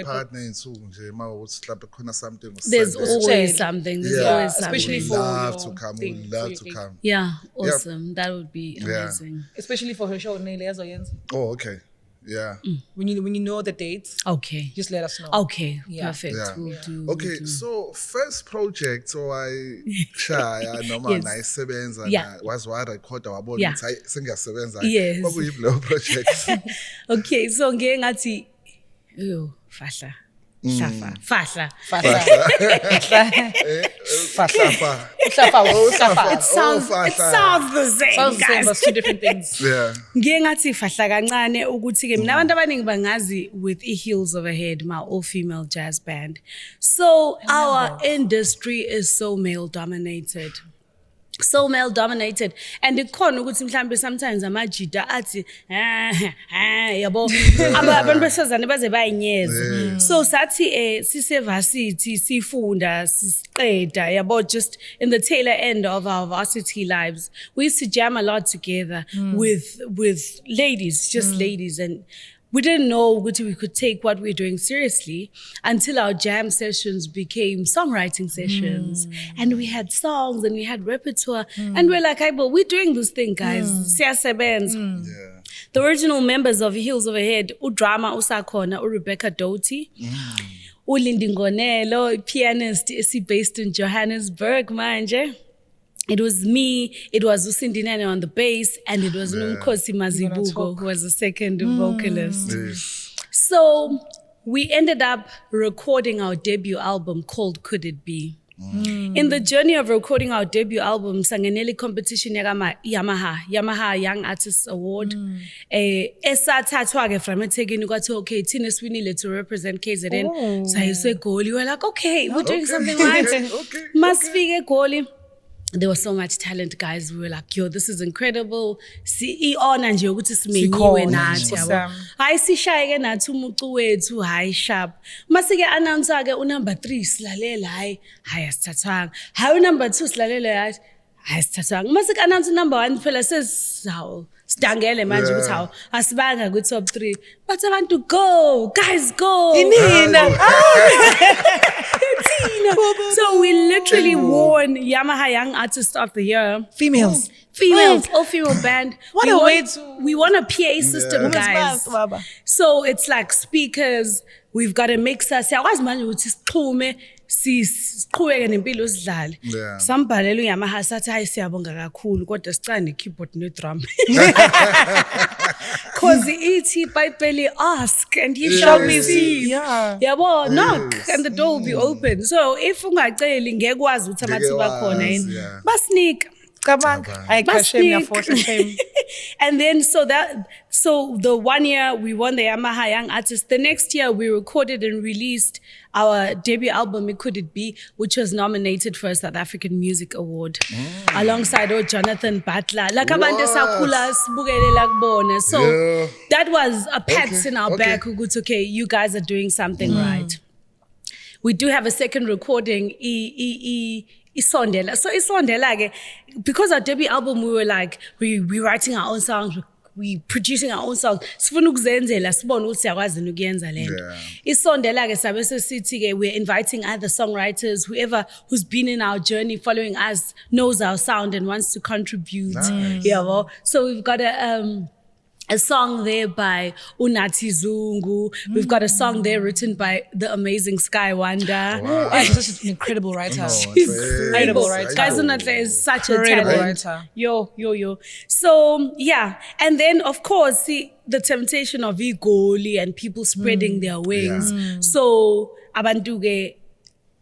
Partner insuku nje mawukuthi lapha khona something. There's always something. There's always something. Especially we for love your to come. thing, We for love your to gig. come. Yeah, awesome. That would be amazing. Especially for her show, Nele Azoyenza. Oh, okay. Yeah. When you know the dates, Okay. just let us know. Okay. Yeah. Perfect. Yeah. We'll do. Okay, so first project so I shaya noma Yes. nayisebenza Yeah. was wa record wabona Yeah. ukuthi hayi sengiyasebenza. Yes. Kwakuyilo project. Okay, so ngeke ngathi fahla. Hlafa. Fahla. Safa. It sounds the same, Sounds the same, guys. but two different things. Yeah. Ngiye ngathi fahla kancane ukuthi ke mina abantu abaningi bangazi with iHeels Overhead, my all-female jazz band. So our industry is so male dominated. So male dominated, and ikhona ukuthi mhlambe sometimes amajita athi yabo abantu besifazane baze bayinyeze. So sathi sisevasithi sifunda siqeda yabo, just in the tail end of our varsity lives we used to jam a lot together with ladies, just ladies, and we didn't know we could take what we're doing seriously until our jam sessions became songwriting sessions. And we had songs and we had repertoire. And we're like, hey, but we're doing this thing, guys. Siyasebenza. Yeah. The original members of Heels Overhead, uDrama usakhona, uRebecca Doty, uLindi Ngonelo, pianist, is based in Johannesburg, manje. It was me, it was Usindi Nene on the bass, and it was Nomkhosi Mazibuko, who was the second vocalist. Yes. So we ended up recording our debut album called Could It Be? In the journey of recording our debut album, sangeneli competition Yamaha Young Artists Award. Esathathwa ke from eThekwini kwathi okay, thina swinile to represent KZN. Sayiswe eGoli. We're like, okay, we're doing something right. Okay. Masifike eGoli. There was so much talent, guys. We were like, yo, this is incredible. I-honor nje ukuthi simenyiwe nathi yabo. Hayi sishayeke nathi umucu wethu, hayi sharp. Masike announce ke unumber 3 silalela, hayi asithathwanga. Hayi unumber 2 silalela yathi, hayi asithathwanga. Masike announce number 1 phela sesizawo. Sidangele manje ukuthi hawo asibanga ku top 3. But abantu go, guys go. So we literally won Yamaha Young Artist of the Year. Females. All female band. What a way to- We won a PA system, Women's guys. Mass, baba. So it's like speakers, we've got a mixer. Siyakwazi manje ukuthi sixhume siqhubeke nempilo sidlale. Yeah. Sambhalela uYamaha sathi hayi siyabonga kakhulu kodwa sicane ne-keyboard ne-drum. Cause E.T. Bipeli ask and he shall receive. Yeah. Yabo, knock and the door will be open. So if ungaceli ngeke wazi ukuthi amathi bakhona Ngeke yini. wazi, yeah. Basinika. I shame, shame. And then so the 1 year we won the Yamaha Young Artist. The next year we recorded and released our debut album, It Could It Be, which was nominated for a South African Music Award alongside Jonathan Butler. Like abantu sakhula sibukelela kubona. So Yeah. that was a pat Okay, in our okay. back. Ukuthi, okay, you guys are doing something right. We do have a second recording, Isondela. So Isondela, ke, because our debut album, we were like, we writing our own songs, we producing our own songs. Sifuna ukuzenzela sibone ukuthi siyakwazi ukuyenza lento. Isondela ke sabe sesithi ke we're inviting other songwriters, whoever who's been in our journey following us knows our sound and wants to contribute. Nice. Yeah, well, so we've got a song there by Unathi Zungu. We've got a song there written by the amazing Sky Wanda. Oh, she's such an incredible writer. Incredible writer. Guys, Unathi is such a Incredible talent. writer. Yo. So, yeah. And then, of course, see, the temptation of igoli and people spreading their wings. So, abantuge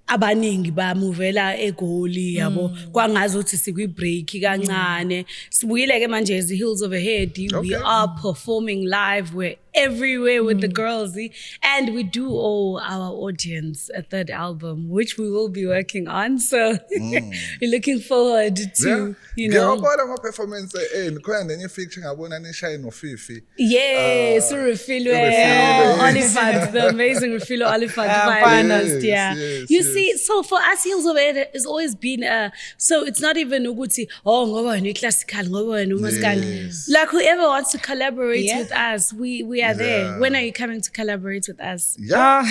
abaningi bamuvela eGoli yabo kwangazi ukuthi sikwi-break kancane sibuyile ke manje as Heels Overhead. We are performing live, we're everywhere with the girls, and we do owe our audience a third album which we will be working on, so we're looking forward to you know. Ngiyabona ama-performance khona nenye feature ngabona nishaye noFifi. Yes, Refilo Oliphant, the amazing Refilo Oliphant finalist. You see, so for us, Heels Overhead has always been so it's not even ukuthi ngoba wena classical ngoba wena umaskandi. Like whoever wants to collaborate with us, we are there. When are you coming to collaborate with us? Yeah.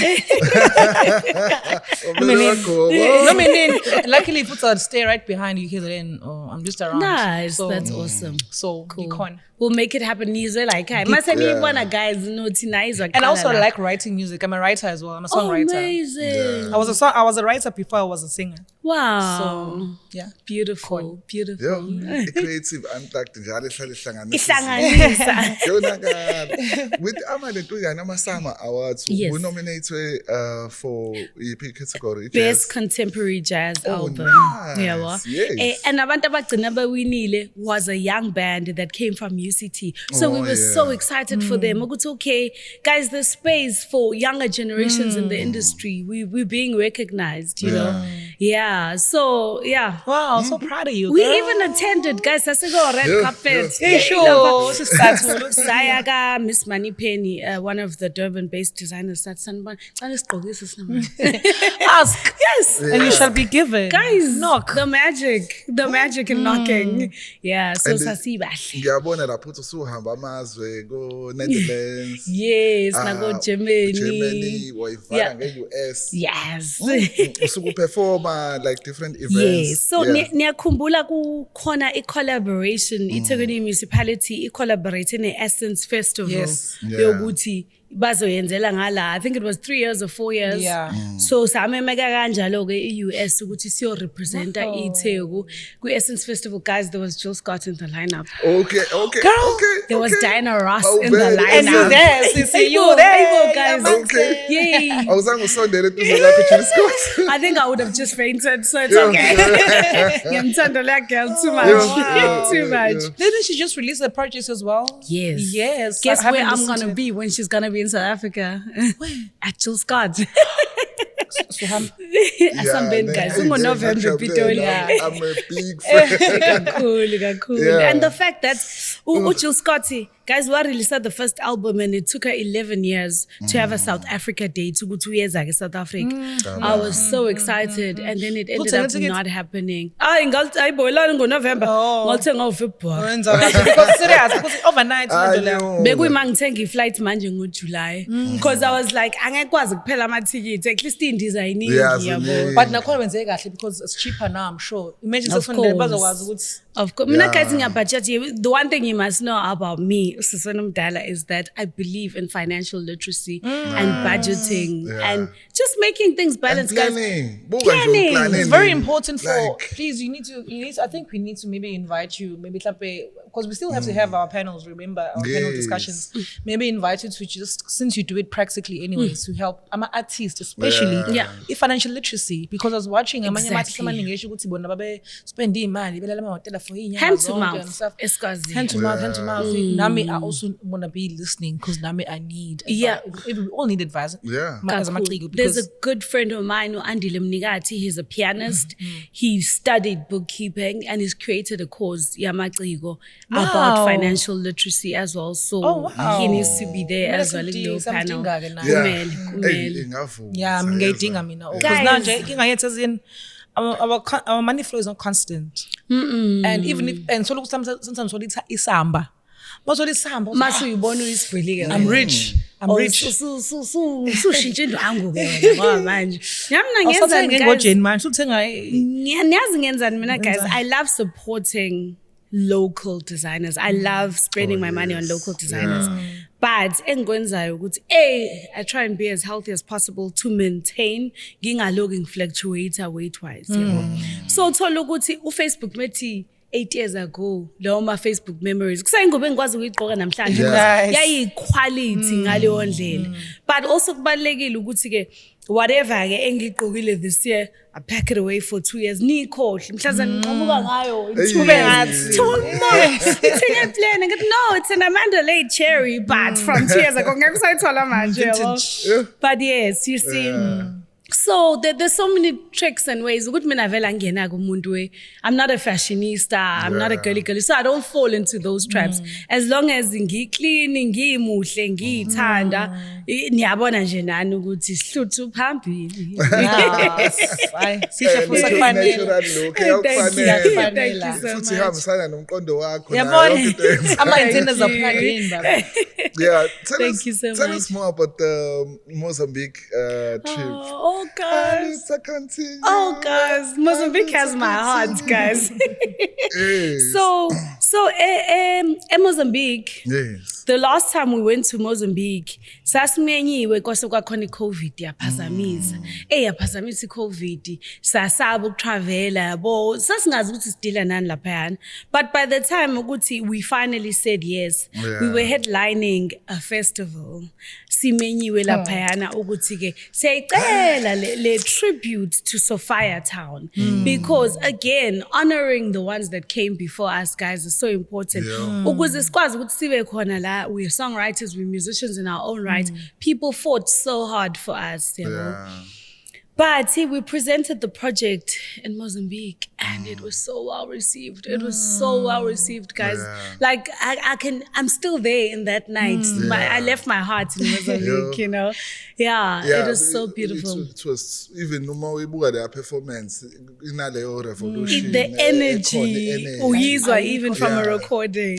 Luckily, if I'd stay right behind you, KZN, or I'm just around. Nice, So, that's awesome. So Cool. We'll make it happen. Nizwe like, hey, masani wanna guys know nice. And also, I like writing music. I'm a writer as well. I'm a songwriter. Amazing. I was a writer before I was a singer. Wow. So yeah, Beautiful. I-Creative Unplugged njalo ihlala ihlanganisa. Ihlanganisa. Yonakala. With Amalentuyana Amasama Awards, Yes. we nominated for EP category. Best Contemporary Jazz Album. Nice. Yabo. Yes. And abantu abagcina bawinile was a young band that came from UCT. So we were so excited for them. Ukuthi, okay, guys, there's space for younger generations in the industry. We're being recognized, you know. Yeah. So yeah. Wow, so proud of you. We girl. even attended, guys. I said, go red carpet. Sure. Sayaka, Miss Moneypenny, one of the Durban-based designers, said, Ask. Yes. And you shall be given. Guys, knock. the magic in knocking. Yeah, so And sasibahle. ngiyabona lapho uthi usuhamba amazwe go Netherlands. Yes, nago Germany. Germany, wayivala Yeah. nge-US. Yes. Usuku performer like different events. Yes. So Yeah. niyakhumbula kukhona i-collaboration, iThekwini municipality i-collaborate ne-Essence Festival. Yes. Yeah. Yokuthi bazoyenzela ngala. I think it was 3 years or 4 years. Yeah. So samemeka kanjalo ke i-US ukuthi siyo representa iTheku ku-Essence Festival. Guys, there was Jill Scott in the lineup. Okay. There was okay. Diana Ross Oh, in the very lineup. And you there, Sissy, you Aibo, there. aibo, guys. Okay. Yay. Awuzange usondele duze lapho Jill Scott. I think I would have just fainted, so it's Yeah. okay. Ngiyamthanda leya girl too much. Yeah. Too much. Yeah. Didn't she just release the project as well? Yes. Yes. Guess I haven't where I'm listened going to to it. be when she's going to be in South Africa? At Jill Scott. Asambeni guys. November Pitoli. I'm a big fan. Cool. Yeah. And the fact that Jill Scotty, guys, we released the first album and it took her 11 years to have a South Africa day to go 2 years ago South Africa. I was so excited and then it ended up not happening. November. Because serious, because overnight. Bekuyima ngithenga i-flight manje ngo-July because I was like angekwazi kuphela amathikithi at least indizayiningi Yeah, yabo. But nakhona wenze kahle because it's cheaper now, I'm sure. Imagine Of sesifundele course. bazokwazi ukuthi Of course. Mina guys ngiyabudget. The one thing you must know about me, Sisona Mdala, is that I believe in financial literacy and budgeting and just making things balanced, guys. Planning. Planning. it's very important for Like- please you need to I think we need to maybe invite you maybe because we still have to have our panels, remember our panel Yes. discussions, maybe invite you to just since you do it practically anyways to help I'm an artist especially Yeah. financial literacy because I was watching amanye Exactly. amathi amaningi esho ukuthi bona babe spend imali belala amahotela for inyanga Hand to zonke mouth. and stuff. Esikazi. Hand to mouth. Nami, I also want to be listening because Nami, I need. Yeah. We all need advice. Yeah. As a Kakhulu. matrigo, There's because a good friend of mine, Andile Mnigati. He's a pianist. He studied bookkeeping and he's created a course, Yamatrigo, about Wow. financial literacy as well. So wow. he needs to be there Kumele as well in the sidinge panel. something-ke naye. Yeah. Kumele. Hey, ngavuma. yeah, ngiyayidinga mina. Because Guys. now nje inkinga yethu as in our money flow is not constant. And even if and so look sometimes what it's isamba. But so isamba. Masu uyibona uyisiveli ke I'm wena. rich. I'm rich. Sushintshe indwangu ke wena ngoba manje. Yamna ngenzani Awusathenge guys? ngojeni manje uthenga Niyazi ngenzani mina guys? I love supporting local designers. I love spending my money on local designers. But engikwenzayo ukuthi I try and be as healthy as possible to maintain ngingaloku ngifluctuate weight wise. So uthola ukuthi uFacebook methi 8 years ago lawo ma Facebook memories kusayingobe engikwazi ukuyigqoka namhlanje Nice. yayiquality ngaleyo ndlela. But also kubalekile ukuthi ke whatever ke engigqokile this year I pack it away for 2 years nikhohle mhlaza ngiqhamuka ngayo Ube ngathi. Plan ngithi no it's an Amanda Late cherry but from 2 years ago ngeke sayithola manje yabo. But yes you see so there's so many tricks and ways ukuthi mina vela ngiyena kumuntu I'm not a fashionista I'm not a girly so I don't fall into those traps as long as ngiclean ngimuhle ngiyithanda niyabona nje nani ukuthi sihluthu phambili. Sihle futhi kufanele. Natural look. Thank you Kufanele. so Futhi much. ihambisana nomqondo wakho. Yabona ama-antennas are plugged in baba. Yeah, Thank you so tell much. us more about the Mozambique trip. Oh guys. Anita Cantillo. Oh, guys, Mozambique has my heart, guys. So in Mozambique, Yes. the last time we went to Mozambique, sasimenyiwe kwase kwakhona iCovid yaphazamisa. Yaphazamisa iCovid. Sasaba ukutravela yabo. Sasingazi ukuthi sidila nani laphayana. But by the time ukuthi we finally said yes, we were headlining a festival. Simenyiwe laphayana ukuthi ke siyayicela le tribute to Sophia Town because again honoring the ones that came before us, guys, is so important. Ukuze sikwazi ukuthi sibe khona la, we're songwriters, we're musicians in our own right. People fought so hard for us, you know. But we presented the project in Mozambique and it was so well received. It was so well received, guys. Like I'm still there in that night. I left my heart in Mozambique, you know. Yeah, it was so beautiful. It was even noma uyibuka their performance inaleyo revolution. The energy, uyizwa even from a recording.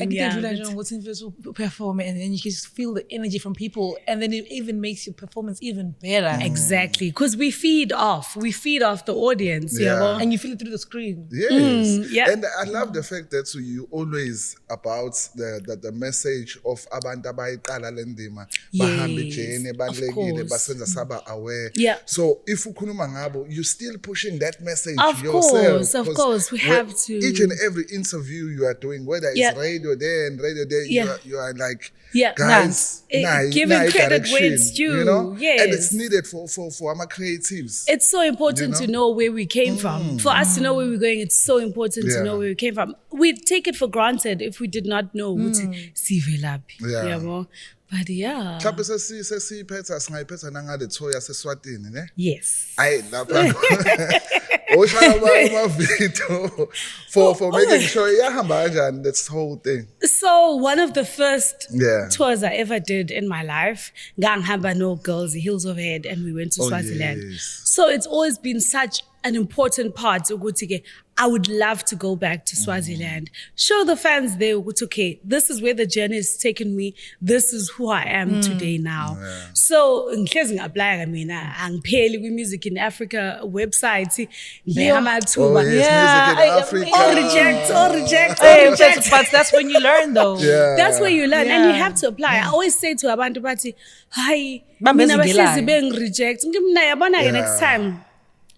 Perform and then you can just feel the energy from people and then it even makes your performance even better. Exactly, because we feed off the audience, and you feel it through the screen. Yes, and I love the fact that you always about the message of abantu abayiqala lendima bahamba ijene balekile basenza saba aware. So if ukhuluma ngabo, you still pushing that message yourself. Of course, we have to. Each and every interview you are doing, whether it's radio there and radio there, you are like, guys, giving credit where it's due, you know? And it's needed for our creatives. It's so important to know where we came from. For us to know where we're going, it's so important to know where we came from. We'd take it for granted if we did not know ukuthi sivelaphi. Yabo. But mhlawumbe sesiyiphetha singayiphetha nangale tour yaseSwatini ne? Yes. Hayi lapha oshaya ama-video for making sure iyahamba kanjani this whole thing. So one of the first tours I ever did in my life, ngangihamba no Girls Heels Overhead, and we went to Swaziland. So it's always been such an important part ukuthi ke I would love to go back to Swaziland. Show the fans there ukuthi okay, this is where the journey has taken me. This is who I am today now. So ngihlezi ngi-apply mina angipheli kwi-Music in Africa website ngibeka amathuba. Reject. But that's when you learn though. That's where you learn and you have to apply. I always say to abantu bathi hayi mina bahlezi bengi-reject ngimna yabona ke next time.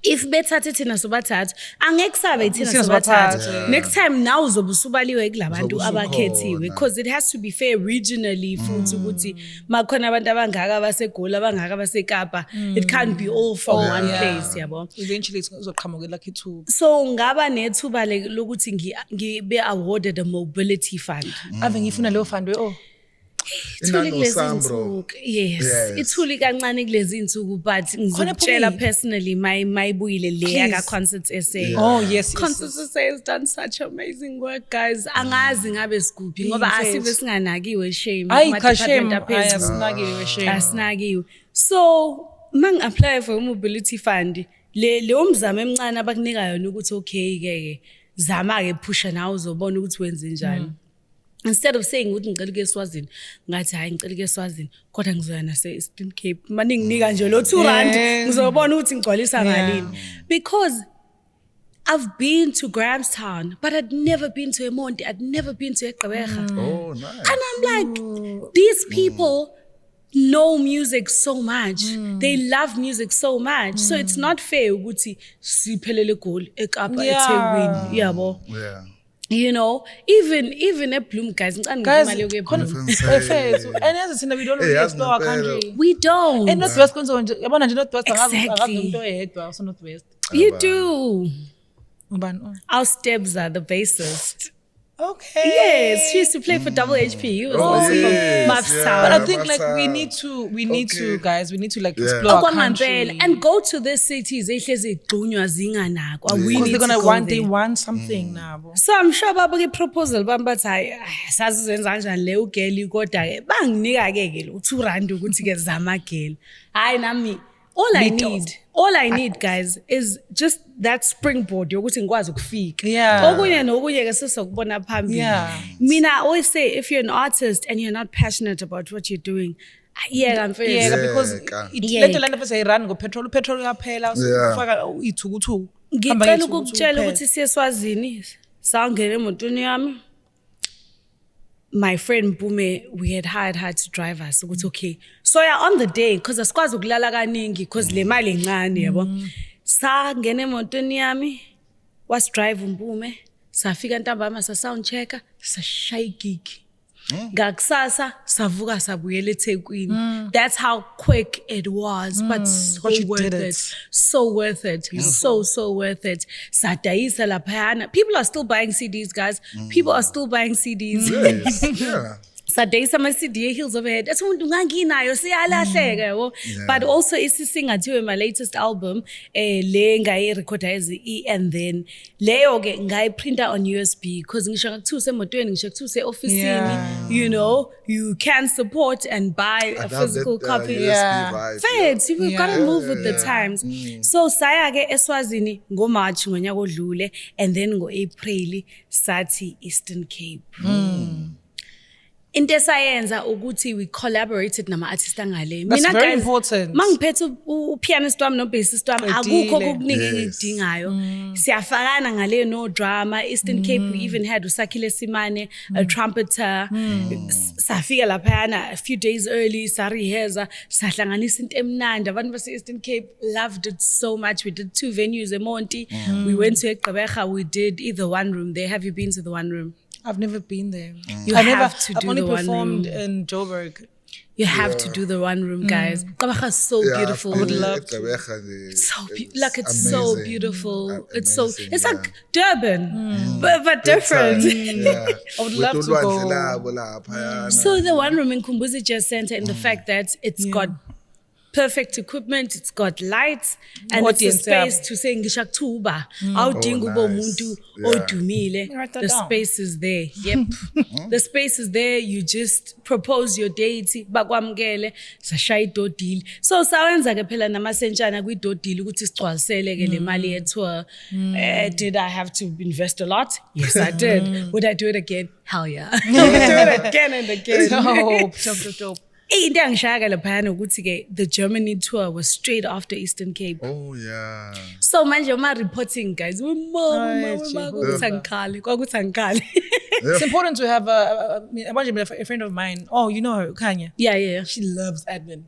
If bethathe thina sobathathu angeke sabe thina sobathathu. Next time now uzobe usubaliwe kulabantu abakhethiwe because it has to be fair regionally futhi ukuthi makhona abantu abangaka baseGoli abangaka baseKapa, it can't be all from one place, yabo. Eventually uzoqhamukela kithuba. So ngaba nethuba lokuthi ngibe awarded a mobility fund. Ave ngifuna leyo fund ithuli kancane kulezi insuku but ngizokutshela personally mayibuyile le ka Concerts SA. Concerts SA has done such amazing work, guys. Angazi ngabe siguphi ngoba asibe singanakiwe shame. Asinakiwe. So mang-apply for mobility fund leyo mzamo emncane abakunika yona ukuthi okay ke zama ke pusha nawe uzobona ukuthi wenze njani. Instead of saying ukuthi ngicela ke eSwazini ngathi hayi ngicela ke eSwazini kodwa ngizoya nase Eastern Cape maninginika nje lo R2 ngizobona ukuthi ngigcwalisa ngalini because I've been to Grahamstown but I'd never been to eMonti, I'd never been to eGqeberha. Oh nice. And I'm like these people know music so much. They love music so much. So it's not fair ukuthi siphelele eGoli eKapa eThekwini yabo. You know, even at Bloom, guys, and as we don't really explore our country. We don't. And Northwest, exactly. You do. Our Steps are the bassist. Okay. Yes, she used to play for Double HP. He was also from Mavstown. But I think like we need to guys, we need to like explore our country and go to the cities. Because they're gonna want they want something now. So I'm sure baba proposal bamba thayi sazizenza kanjani le ugeli kodwa ke banginika ke lo R2 ukuthi ke zama geli. Hayi nami all I need, guys, is just that springboard yokuthi ngikwazi ukufika. Okunye nokunye ke sesokubona phambili. Mina I always say if you're an artist and you're not passionate about what you're doing, Yeah, I'm very Yeah, because Yeah. lento lana bese irun ngopetrol, upetrol uyaphela, Yeah. ufaka ithukuthuthu. ngicela ukukutshela ukuthi siye Swazini sangena emotweni yami. My friend Bume, we had hired her to drive us. Ukuthi okay. So yeah, on the day, because asikwazi ukulala kaningi because le mali encane yabo. Sangena emotweni yami, was drive uMbume, safika ntambama sa sound checker, sashaya igigi. Ngakusasa savuka sabuyela eThekwini. That's how quick it was, but so But you worth did it. it. So worth it. So worth it. Sadayisa laphayana. People are still buying CDs, guys. People are still buying CDs. Yes. Yeah. Sadayisa ama-CD Heels Overhead. That's umuntu nganginayo siyalahleka yabo. But also isisingathiwe my latest album le ngayirekhoda and then leyo ke ngayiprinta on USB because ngisho ngakuthiwa usemotweni ngisho ngakuthiwa use-ofisini, Yeah. you know, you can support and buy I a love physical that, copy. USB Yeah. vibe. Facts, we've got to Yeah. move with the times. So saya ke eSwazini ngoMarch ngonyaka odlule and then ngoApril sathi Eastern Cape. Into esayenza ukuthi we collaborated nama-artists angale. That's very guys, important. mangiphethe upianist wami no-bassist wami akukho Wedile. okuningi Yes. engikudingayo. Siyafakana ngale no drama. Eastern Cape we even had uSakhile Simane, a trumpeter. Safika laphayana a few days early, sariheza, sahlanganisa into emnandi. Abantu base Eastern Cape loved it so much. We did 2 venues eMonti. We went to eGqeberha, we did either one room there. Have you been to the one room? I've never been there. You I've have to I've do only the one performed room. in Joburg. You have to do the one room, guys. Gqeberha is so Yeah, beautiful. I've been love to. eGqeberha, the- So like it's so amazing. beautiful. It's Amazing, it's yeah. like Durban, but different. Yeah. I would love With to go. ulwandle labo laphayana. So the one room in Kumbuzi Jazz Center, in the fact that it's got perfect equipment, it's got lights, and Audience, it's a space to say ngisho kuthuba. Awudingi ube Oh, umuntu nice. Yeah. odumile. Write that The down. space is there. Yep. The space is there. You just propose your deity, bakwamukele, sashaya idodili. So sawenza ke phela namasentshana kwidodili ukuthi sigcwalisele ke le mali ye-tour. Did I have to invest a lot? Yes, I did. Would I do it again? Hell yeah. I would do it again and again. Dope. Into engishaya laphayana ukuthi ke the Germany tour was straight after Eastern Cape. Oh yeah. So manje uma reporting guys, Ay, kwakuthi angikhali. It's important to have a friend of mine. Oh, you know her, Kanya. Yeah. She loves admin.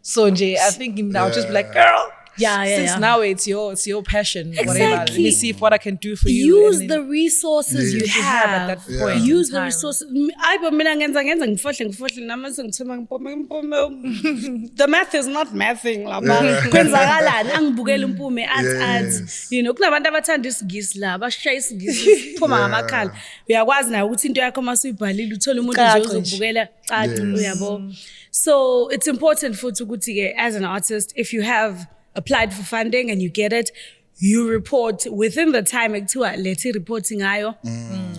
So Jay, I think I'll just be like, girl. Yeah. Since now it's your passion, whatever. Let me Exactly. see what I can do for you. Use and the then resources you you have have. at that point. Use in the time. resources. Ayibo mina ngenza ngifohle nama sengithuma ngipome. The math is not mathing lapha. Kwenzakalani angibukela umpume ads. Yes. You know, kunabantu abathanda isigisi la, bashaya isigisi phuma ngamakhala. Uyakwazi na ukuthi into yakho masuyibhalile uthola umuntu nje Caca nje. uzokubukela uyabo. So it's important futhi ukuthi ke as an artist, if you have applied for funding and you get it, you report within the time ekuthiwa lethi reporting ngayo.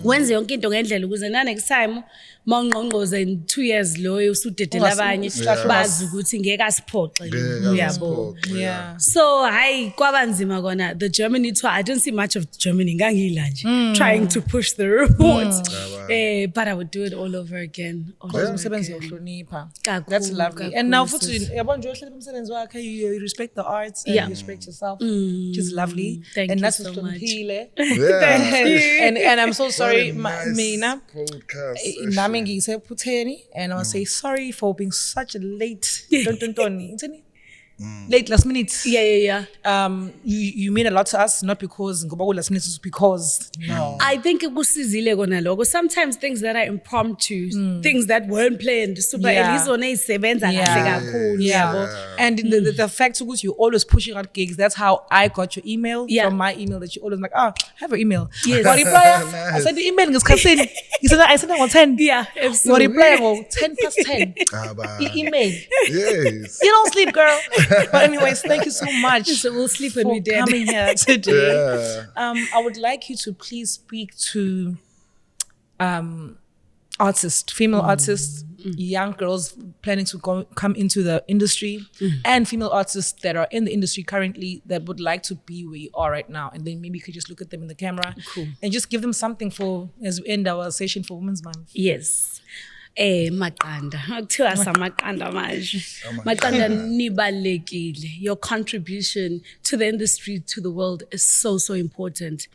Wenze yonke into ngendlela ukuze na next time mawungqongqoze in 2 years loyo usudedela abanye bazi ukuthi ngeke asiphoxe uyabo. Yeah. So hayi kwabanzima kona the Germany tour. I didn't see much of Germany ngangila nje trying to push the report. But I would do it all over again. Umsebenzi wokuhlonipha. Kakhulu, That's lovely. kakhulu, And now sis. futhi yabona nje uhleli umsebenzi wakhe, you respect the arts and Yeah. you respect yourself, which is lovely. Thank and you that's so uhloniphile. Yeah. and I'm so sorry, What a nice mina. podcast Nami session. ngiyisephutheni and I want to say sorry for being such a late late last minute. Yeah. You mean a lot to us, not because ngoba ku last minute, it's because no. I think kusizile kona lokho. Sometimes things that are impromptu, things that weren't planned, super Yeah. elizona isebenza Yeah. kahle kakhulu yabo. And the fact that you're always pushing out gigs, that's how I got your email Yeah. from my email that you always like, I have your email. Yes. What reply? Nice. I sent the email ngesikhathini. You said I sent it on 10. Yeah, Your absolutely. reply go 10 past 10. Email. Yes. You don't sleep, girl. But anyways, thank you so much So we'll sleep when for we dead. coming here today. Yeah. I would like you to please speak to artists, female artists, young girls planning to come into the industry, and female artists that are in the industry currently that would like to be where you are right now. And then maybe you could just look at them in the camera and just give them something for as we end our session for Women's Month. Yes. maqanda akuthiwa samaqanda manje maqanda nibalekile. Your contribution to the industry, to the world is so important.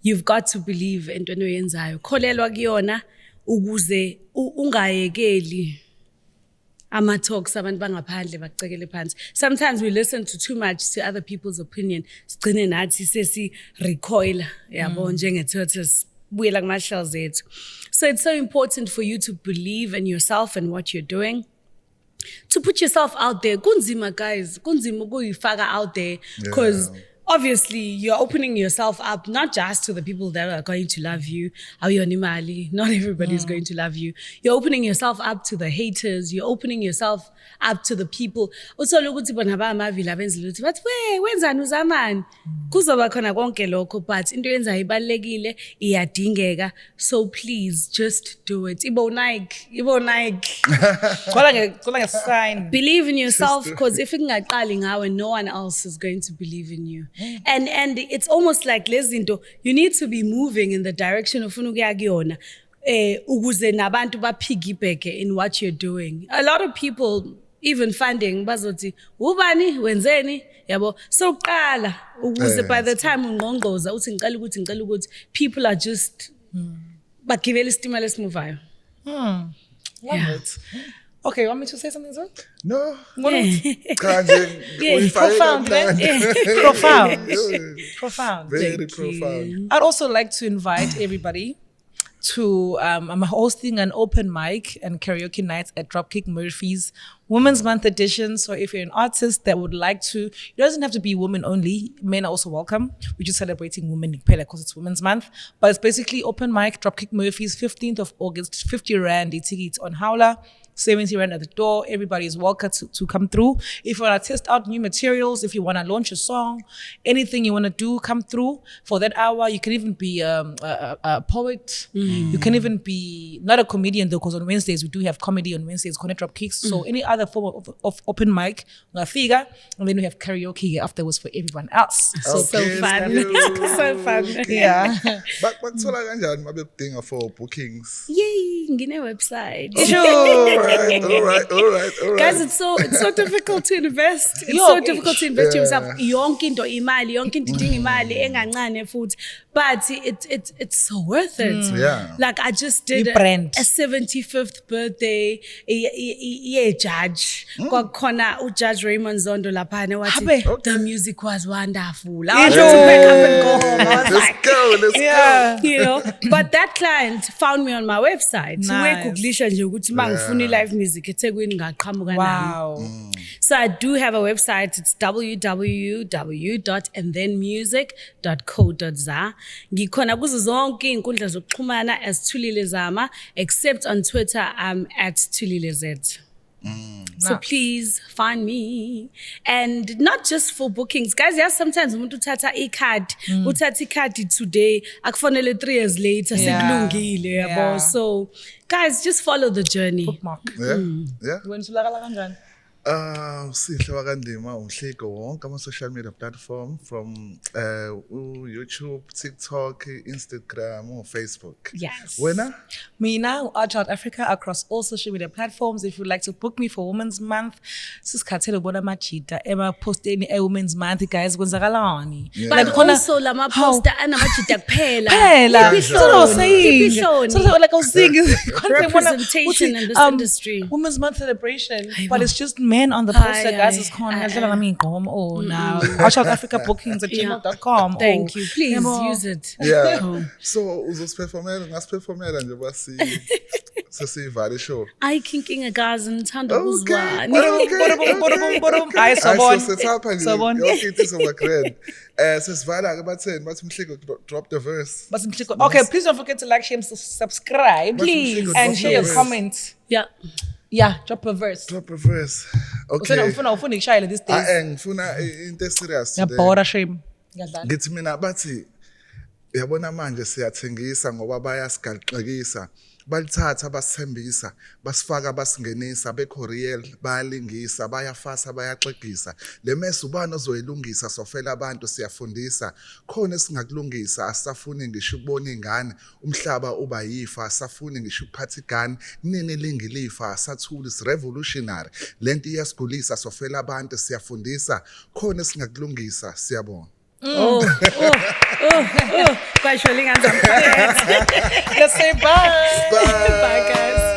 You've got to believe into oyenzayo, kholelwa kuyona ukuze ungayekeli ama-talks abantu bangaphandle bakucekele phansi. Sometimes we listen to too much to other people's opinion. Sigcine nathi sesi-recoil, yabo, njenge-tortoise, buyela kuma-shells ethu. So it's so important for you to believe in yourself and what you're doing. To put yourself out there. Kunzima, guys. Kunzima ukuyifaka out there. Because obviously, you're opening yourself up not just to the people that are going to love you. Not everybody is going to love you. You're opening yourself up to the haters. You're opening yourself up to the people. Also, but wenzani uzamani? Kuzoba khona konke lokho, but into yenzayo ibalekile iyadingeka. So please just do it. Ibo Nike. Sign. Believe in yourself, because if ingaqali ngawe, no one else is going to believe in you. And it's almost like lezinto, you need to be moving in the direction of ufuna ukuya kuyona ukuze nabantu piggyback in what you're doing. A lot of people, even funding, bazothi ubani wenzeni yabo, so qala ukuze by the time ungqongqoza uthi ngicela ukuthi people are just bagivela isitimela esimuvayo. Love it. Okay, you want me to say something, sir? No. Profound, profound. Very profound. I'd also like to invite everybody to, I'm hosting an open mic and karaoke night at Dropkick Murphys Women's Month edition. So if you're an artist that would like to, it doesn't have to be women only, men are also welcome. We're just celebrating women because it's Women's Month. But it's basically open mic, Dropkick Murphys, 15th of August, 50 Rand, the tickets on Howler. 70 Rand at the door. Everybody is welcome to come through. If you want to test out new materials, if you want to launch a song, anything you want to do, come through for that hour. You can even be a poet. You can even be, not a comedian though, because on Wednesdays we do have comedy on Wednesdays, Connect Drop Kicks. So any other form of open mic, figure, and then we have karaoke afterwards for everyone else. So fun. So fun. Yeah. But kuthola kanjani mabekudinga for bookings? Yay, ngine website. Sure. All right. Guys, it's so difficult to invest. It's so difficult to invest yourself. Yonke into imali, yonke into idinga imali engancane futhi. But it's so worth it. Yeah. Like I just did a 75th birthday judge. Kwakhona uJudge Raymond Zondo laphana wathi the music was wonderful. I wanted to wake up and go home. I was Let's go. you know, but that client found me on my website. Nice. Live music eThekwini ngaqhamuka nami. Wow. So I do have a website. It's www.andthenmusic.co.za. Ngikhona kuzo zonke inkundla zokuxhumana as Thulile Zama, except on Twitter I'm at Thulile Z. So please find me. And not just for bookings. Guys, yes, sometimes umuntu uthatha i-card, uthatha i-card today, akufanele 3 years later, sekulungile yabo. So guys, just follow the journey. Bookmark. Yeah. Wena usulakala kanjani? Sihle wakandima umhliko wonke ama-social media platform from YouTube, TikTok, Instagram, or Facebook. Yes. Wena? Mina, Archild Africa, across all social media platforms. If you'd like to book me for Women's Month, sisikhathele ubona amajita ema-posteni e-Women's Month, guys, kwenzakalani. But also lama poster anamajita kuphela. Like I was saying, representation in this industry. Women's Month celebration, but it's just men on the poster, guys. It's called now. Archild Africa bookings at gmail.com. Thank you. Please use it. Yeah. So ngasiperformela nje basi sesivale show. Ayikhinkinga guys ngithanda Okay. ukuzwana. Hayi So sobon. yonke into izoba grand. Sesivala ke batheni bathi Mhliko drop the verse. Okay, please don't forget to like, share, and subscribe. Please. And share your comments. Yeah. Drop a verse. Drop a verse. Okay. Ufuna ukushayela these days. Ngifuna into serious today. Yabhora shame. Ngithi mina bathi yabona manje siyathengisa ngoba bayasigaxekisa balithatha basithembisa basifaka basingenisa bekhoriyel bayalingisa bayafasa bayaxegisa le mess ubani ozoyilungisa sofela abantu siyafundisa khona esingakulungisa asafuni ngisho ukubona ingane umhlaba uba yifa asafuni ngisho ukuphatha igani nini lingilifa asathula is revolutionary lento iyasigulisa sofela abantu siyafundisa khona esingakulungisa siyabona Kwasho linganza. Let's say bye. Bye. Bye guys.